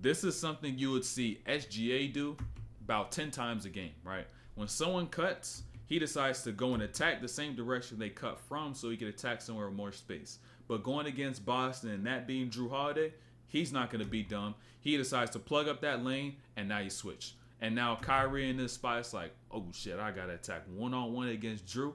this is something you would see SGA do about 10 times a game, right? When someone cuts, he decides to go and attack the same direction they cut from so he can attack somewhere with more space. But going against Boston and that being Jrue Holiday, he's not going to be dumb. He decides to plug up that lane, and now you switch. And now Kyrie in this spot, it's like, oh shit, I got to attack one-on-one against Jrue.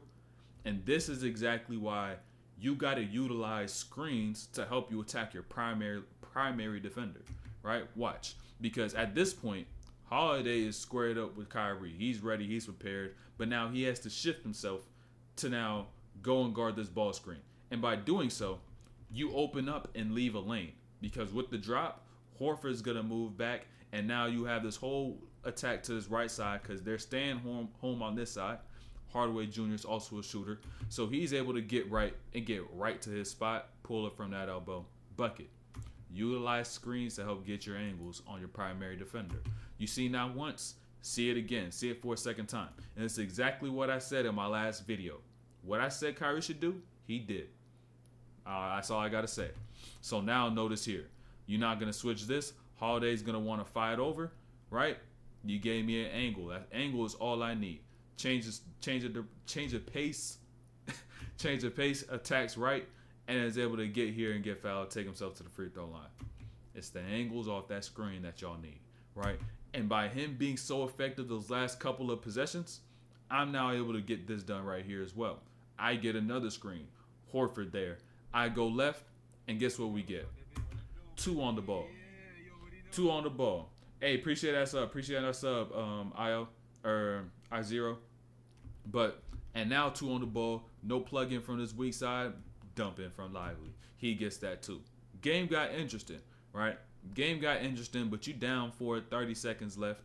And this is exactly why you got to utilize screens to help you attack your primary defender. Right? Watch. Because at this point, Holiday is squared up with Kyrie. He's ready. He's prepared. But now he has to shift himself to now go and guard this ball screen. And by doing so, you open up and leave a lane. Because with the drop, Horford's going to move back. And now you have this whole attack to his right side because they're staying home on this side. Hardaway Jr. is also a shooter. So he's able to get right to his spot, pull it from that elbow, bucket. Utilize screens to help get your angles on your primary defender. You see now once, see it again. See it for a second time. And it's exactly what I said in my last video. What I said Kyrie should do, he did. That's all I got to say. So now notice here. You're not going to switch this. Holiday's going to want to fight over, right? You gave me an angle. That angle is all I need. Change the pace. Change the pace, attacks right, and is able to get here and get fouled, take himself to the free throw line. It's the angles off that screen that y'all need, right? And by him being so effective those last couple of possessions, I'm now able to get this done right here as well. I get another screen. Horford there. I go left, and guess what we get? 2 on the ball. 2 on the ball. Hey, appreciate that sub. Appreciate that sub, IO or I0. And now 2 on the ball. No plug in from this weak side. Dump in from Lively. He gets that too. Game got interesting, right? Game got interesting, but you down for 30 seconds left.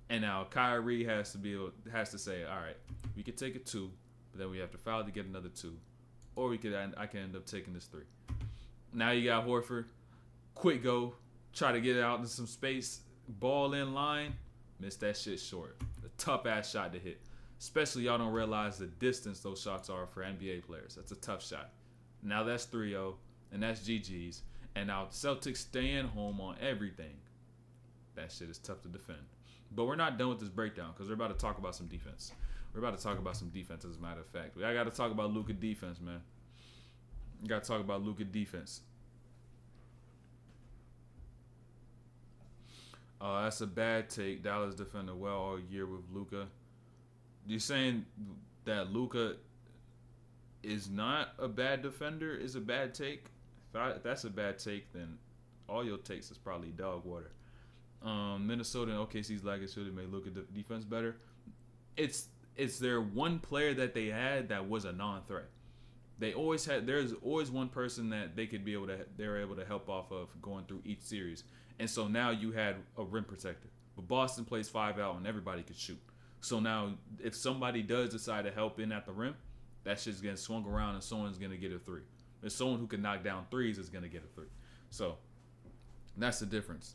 And now Kyrie has to say, all right, we could take a 2, but then we have to foul to get another 2. Or I can end up taking this 3. Now you got Horford. Quick go. Try to get it out in some space. Ball in line. Missed that shit short. A tough ass shot to hit. Especially y'all don't realize the distance those shots are for NBA players. That's a tough shot. Now that's 3-0. And that's GG's. And now Celtics staying home on everything. That shit is tough to defend. But we're not done with this breakdown because we're about to talk about some defense. We're about to talk about some defense as a matter of fact. I got to talk about Luka defense, man. You got to talk about Luka defense. That's a bad take. Dallas defended well all year with Luka. You're saying that Luka is not a bad defender is a bad take? If that's a bad take, then all your takes is probably dog water. Minnesota and OKC's lack of shooting made Luka defense better. It's their one player that they had that was a non-threat. There's always one person that they're able to help off of going through each series. And so now you had a rim protector. But Boston plays 5 out and everybody could shoot. So now if somebody does decide to help in at the rim, that shit's getting swung around and someone's going to get a 3. If someone who can knock down threes is going to get a 3. So that's the difference.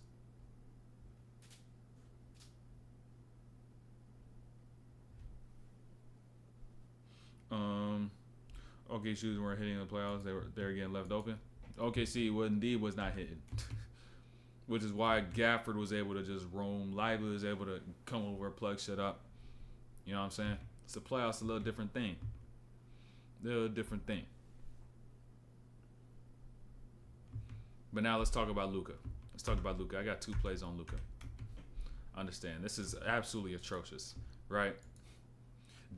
Okay, shoes weren't hitting in the playoffs. They were getting left open. OKC was not hitting. Which is why Gafford was able to just roam. Lively was able to come over and plug shit up. You know what I'm saying? It's the playoffs, a little different thing. But now let's talk about Luka. I got 2 plays on Luka. Understand, this is absolutely atrocious, right?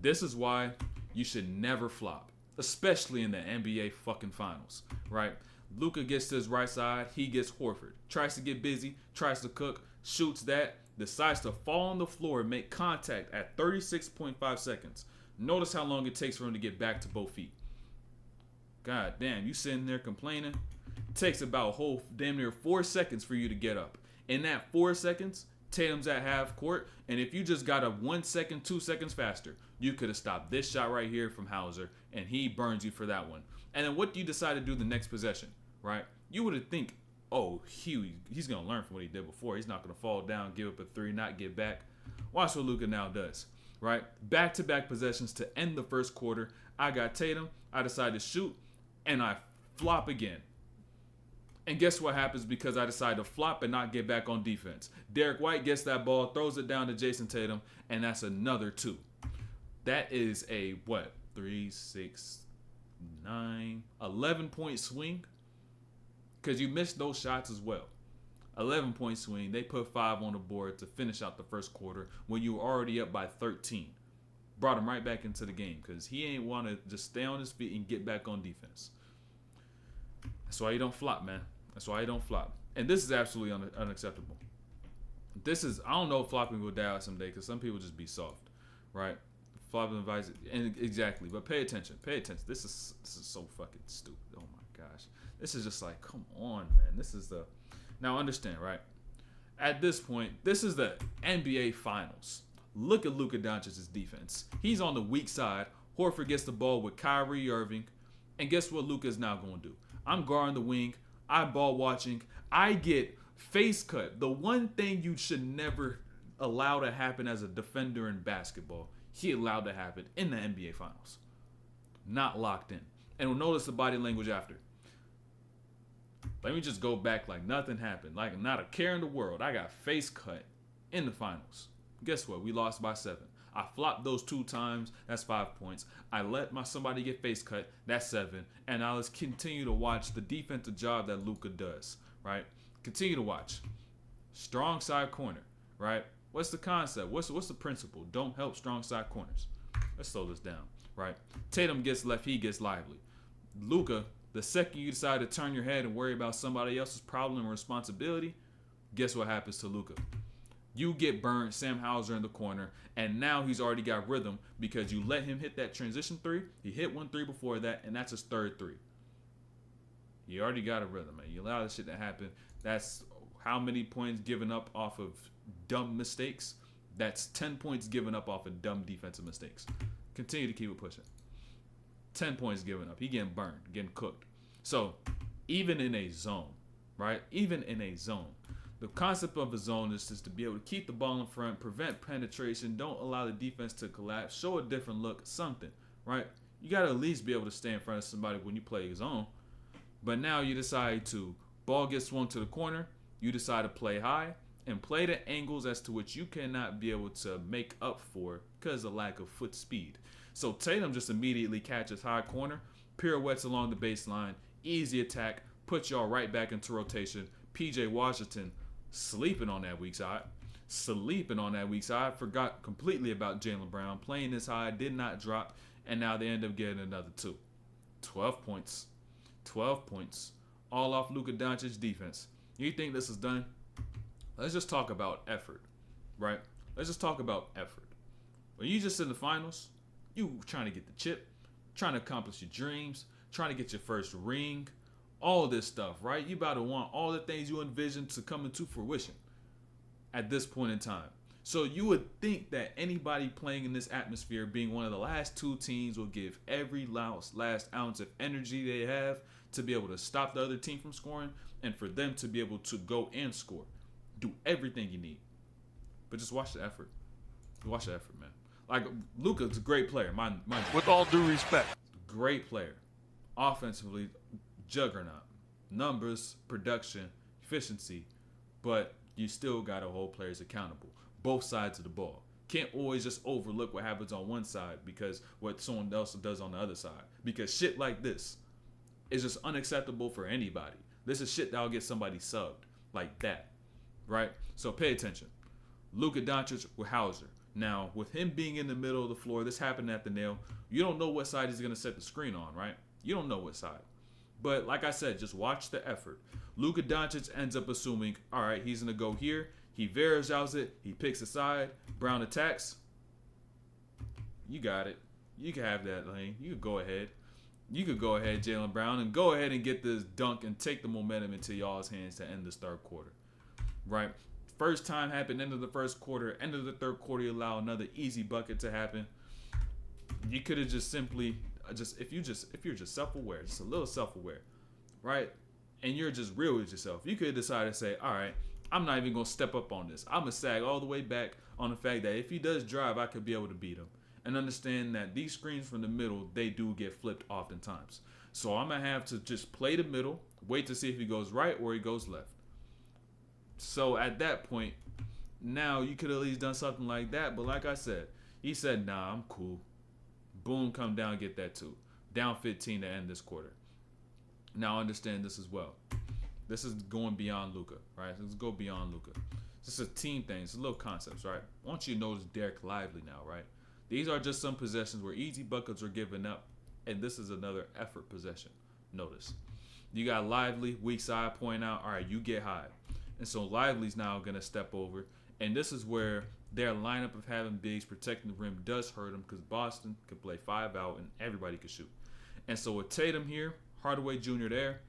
This is why you should never flop, especially in the NBA fucking finals, right? Luka gets to his right side. He gets Horford. Tries to get busy. Tries to cook. Shoots that. Decides to fall on the floor and make contact at 36.5 seconds. Notice how long it takes for him to get back to both feet. God damn, you sitting there complaining. It takes about a whole damn near 4 seconds for you to get up. In that 4 seconds, Tatum's at half court. And if you just got up 1 second, 2 seconds faster, you could have stopped this shot right here from Hauser. And he burns you for that one. And then what do you decide to do the next possession? Right? You would think, oh, he's going to learn from what he did before. He's not going to fall down, give up a 3, not get back. Watch what Luka now does, right? Back-to-back possessions to end the first quarter. I got Tatum. I decide to shoot, and I flop again. And guess what happens because I decide to flop and not get back on defense? Derek White gets that ball, throws it down to Jason Tatum, and that's another 2. That is a, 3, 6, 9, 11-point swing? Because you missed those shots as well. 11-point swing. They put 5 on the board to finish out the first quarter when you were already up by 13. Brought him right back into the game because he ain't want to just stay on his feet and get back on defense. That's why you don't flop, man. That's why you don't flop. And this is absolutely unacceptable. I don't know if flopping will die out someday because some people just be soft, right? Flopping advice, and exactly. But pay attention. This is so fucking stupid. Oh my gosh. This is just like, come on, man. Now understand, right? At this point, this is the NBA Finals. Look at Luka Doncic's defense. He's on the weak side. Horford gets the ball with Kyrie Irving. And guess what Luka is now going to do? I'm guarding the wing. I'm ball watching. I get face cut. The one thing you should never allow to happen as a defender in basketball, he allowed to happen in the NBA Finals. Not locked in. And we'll notice the body language after. Let me just go back like nothing happened. Like not a care in the world. I got face cut in the finals. Guess what? We lost by 7. I flopped those 2 times. That's 5 points. I let somebody get face cut. That's 7. And now let's continue to watch the defensive job that Luka does. Right? Continue to watch. Strong side corner. Right? What's the concept? What's the principle? Don't help strong side corners. Let's slow this down. Right? Tatum gets left. He gets lively. Luka, the second you decide to turn your head and worry about somebody else's problem and responsibility, guess what happens to Luka? You get burned, Sam Hauser in the corner, and now he's already got rhythm because you let him hit that transition 3. He hit 1 3 before that, and that's his 3rd 3. You already got a rhythm, man. You allow this shit to happen. That's how many points given up off of dumb mistakes? That's 10 points given up off of dumb defensive mistakes. Continue to keep it pushing. 10 points given up. He getting burned, getting cooked. So, even in a zone, right? Even in a zone. The concept of a zone is just to be able to keep the ball in front, prevent penetration, don't allow the defense to collapse, show a different look, something, right? You got to at least be able to stay in front of somebody when you play a zone. But now you decide to, ball gets swung to the corner, you decide to play high and play the angles as to which you cannot be able to make up for because of lack of foot speed. So Tatum just immediately catches high corner, pirouettes along the baseline, easy attack, puts y'all right back into rotation. PJ Washington sleeping on that weak side. Forgot completely about Jaylen Brown. Playing this high, did not drop, and now they end up getting another 2. 12 points. 12 points. All off Luka Doncic's defense. You think this is done? Let's just talk about effort, right? Let's just talk about effort. When you just in the finals, you trying to get the chip, trying to accomplish your dreams, trying to get your first ring, all this stuff, right? You about to want all the things you envisioned to come into fruition at this point in time. So you would think that anybody playing in this atmosphere, being one of the last 2 teams, will give every last ounce of energy they have to be able to stop the other team from scoring and for them to be able to go and score. Do everything you need. But just watch the effort. Watch the effort, man. Like, Luka's a great player, mind you. With all due respect. Great player. Offensively, juggernaut. Numbers, production, efficiency. But you still got to hold players accountable. Both sides of the ball. Can't always just overlook what happens on one side because what someone else does on the other side. Because shit like this is just unacceptable for anybody. This is shit that'll get somebody subbed like that. Right? So pay attention. Luka Doncic with Hauser. Now, with him being in the middle of the floor, this happened at the nail. You don't know what side he's going to set the screen on, right? You don't know what side. But like I said, just watch the effort. Luka Doncic ends up assuming, all right, he's going to go here. He Varejãos it. He picks a side. Brown attacks. You got it. You can have that lane. You could go ahead. You could go ahead, Jaylen Brown, and go ahead and get this dunk and take the momentum into y'all's hands to end this 3rd quarter. Right? First time happened, end of the 1st quarter, end of the 3rd quarter, you allow another easy bucket to happen. You could have just simply, if you're just self-aware, just a little self-aware, right? And you're just real with yourself, you could have decided to say, all right, I'm not even going to step up on this. I'm going to sag all the way back on the fact that if he does drive, I could be able to beat him. And understand that these screens from the middle, they do get flipped oftentimes. So I'm going to have to just play the middle, wait to see if he goes right or he goes left. So at that point, now you could at least done something like that. But like I said, he said, nah, I'm cool. Boom, come down, get that 2. Down 15 to end this quarter. Now understand this as well. This is going beyond Luka, right? Let's go beyond Luka. This is a team thing. It's a little concepts, right? I want you to notice Derek Lively now, right? These are just some possessions where easy buckets are given up. And this is another effort possession. Notice. You got Lively, weak side, point out. All right, you get high. And so Lively's now going to step over. And this is where their lineup of having bigs protecting the rim does hurt them because Boston could play 5 out and everybody could shoot. And so with Tatum here, Hardaway Jr. there,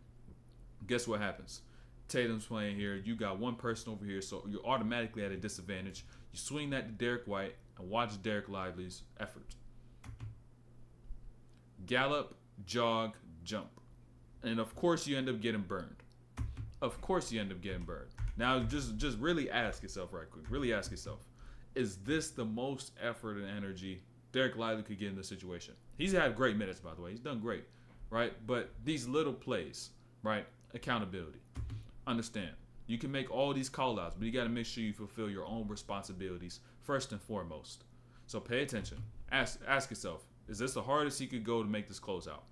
guess what happens? Tatum's playing here. You got one person over here, so you're automatically at a disadvantage. You swing that to Derek White and watch Derek Lively's effort. Gallop, jog, jump. And of course you end up getting burned. Of course you end up getting burned. Now just really ask yourself right quick. Really ask yourself, is this the most effort and energy Derek Lively could get in this situation? He's had great minutes, by the way. He's done great, right? But these little plays, right? Accountability. Understand, you can make all these call-outs, but you got to make sure you fulfill your own responsibilities first and foremost. So pay attention. Ask yourself, is this the hardest he could go to make this closeout?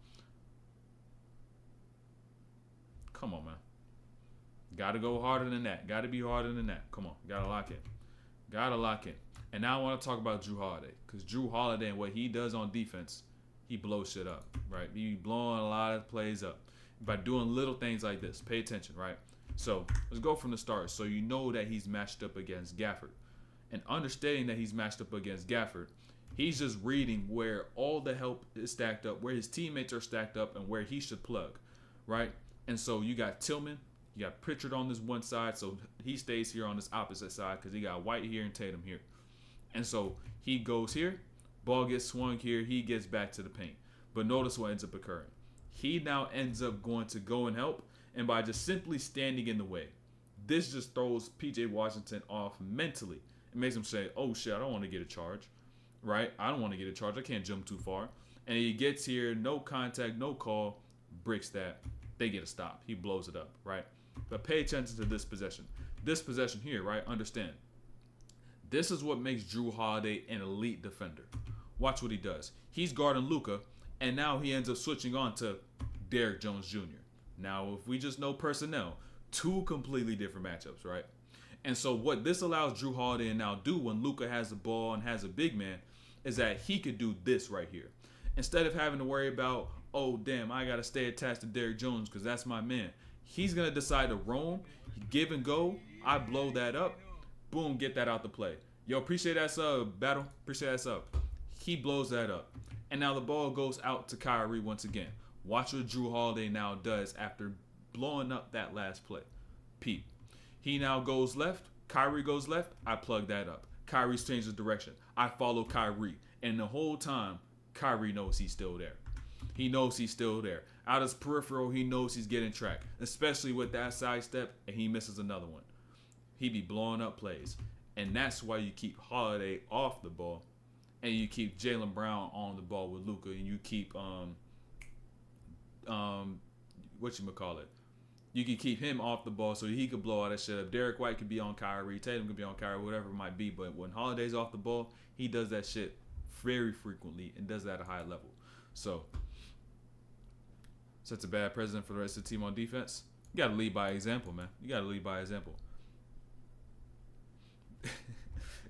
Come on, man. Got to go harder than that. Got to be harder than that. Come on. Got to lock in. Got to lock in. And now I want to talk about Drew Holiday, because Drew Holiday and what he does on defense, he blows shit up, right? He blowing a lot of plays up by doing little things like this. Pay attention, right? So let's go from the start. So you know that he's matched up against Gafford. And understanding that he's matched up against Gafford, he's just reading where all the help is stacked up, where his teammates are stacked up, and where he should plug, right? And so you got Tillman, you got Pritchard on this one side, so he stays here on this opposite side because he got White here and Tatum here. And so he goes here, ball gets swung here, he gets back to the paint. But notice what ends up occurring. He now ends up going to go and help, and by just simply standing in the way, this just throws P.J. Washington off mentally. It makes him say, oh shit, I don't want to get a charge, right? I don't want to get a charge. I can't jump too far. And he gets here, no contact, no call, breaks that. They get a stop. He blows it up, right? But pay attention to this possession. This possession here, right? Understand. This is what makes Drew Holiday an elite defender. Watch what he does. He's guarding Luka, and now he ends up switching on to Derrick Jones Jr. Now, if we just know personnel, two completely different matchups, right? And so what this allows Drew Holiday to now do when Luka has the ball and has a big man is that he could do this right here. Instead of having to worry about, oh, damn, I got to stay attached to Derrick Jones because that's my man. He's going to decide to roam, give and go. I blow that up. Boom, get that out the play. Yo, appreciate that sub, Battle. Appreciate that sub. He blows that up. And now the ball goes out to Kyrie once again. Watch what Drew Holiday now does after blowing up that last play. Peep. He now goes left. Kyrie goes left. I plug that up. Kyrie's changed his direction. I follow Kyrie. And the whole time, Kyrie knows he's still there. He knows he's still there. Out his peripheral, he knows he's getting tracked. Especially with that sidestep, and he misses another one. He be blowing up plays. And that's why you keep Holiday off the ball. And you keep Jaylen Brown on the ball with Luka. And you keep, whatchamacallit? You can keep him off the ball so he could blow all that shit up. Derek White could be on Kyrie. Tatum could be on Kyrie, whatever it might be. But when Holiday's off the ball, he does that shit very frequently and does that at a high level. So, sets a bad precedent for the rest of the team on defense. You got to lead by example, man. You got to lead by example.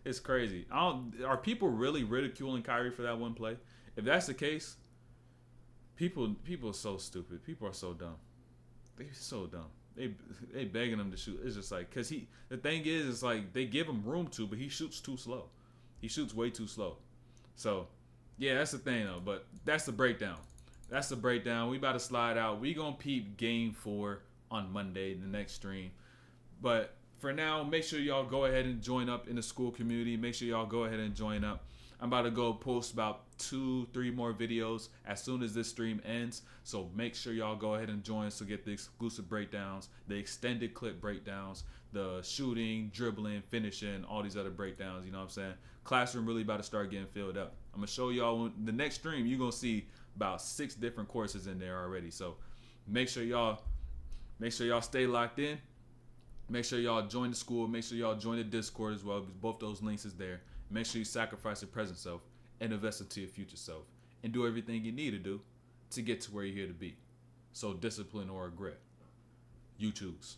It's crazy. Are people really ridiculing Kyrie for that one play? If that's the case, people are so stupid. People are so dumb. They're so dumb. They begging him to shoot. It's just like, because the thing is, it's like they give him room to, but he shoots too slow. He shoots way too slow. So, yeah, that's the thing, though. But that's the breakdown. That's the breakdown. We about to slide out. We going to peep Game 4 on Monday, the next stream. But for now, make sure y'all go ahead and join up in the school community. Make sure y'all go ahead and join up. I'm about to go post about 2-3 more videos as soon as this stream ends. So make sure y'all go ahead and join so get the exclusive breakdowns, the extended clip breakdowns, the shooting, dribbling, finishing, all these other breakdowns. You know what I'm saying? Classroom really about to start getting filled up. I'm going to show y'all the next stream. You're going to see about 6 different courses in there already. So make sure y'all stay locked in. Make sure y'all join the school. Make sure y'all join the Discord as well, because both those links is there. Make sure you sacrifice your present self and invest into your future self. And do everything you need to do to get to where you're here to be. So discipline or regret. You choose.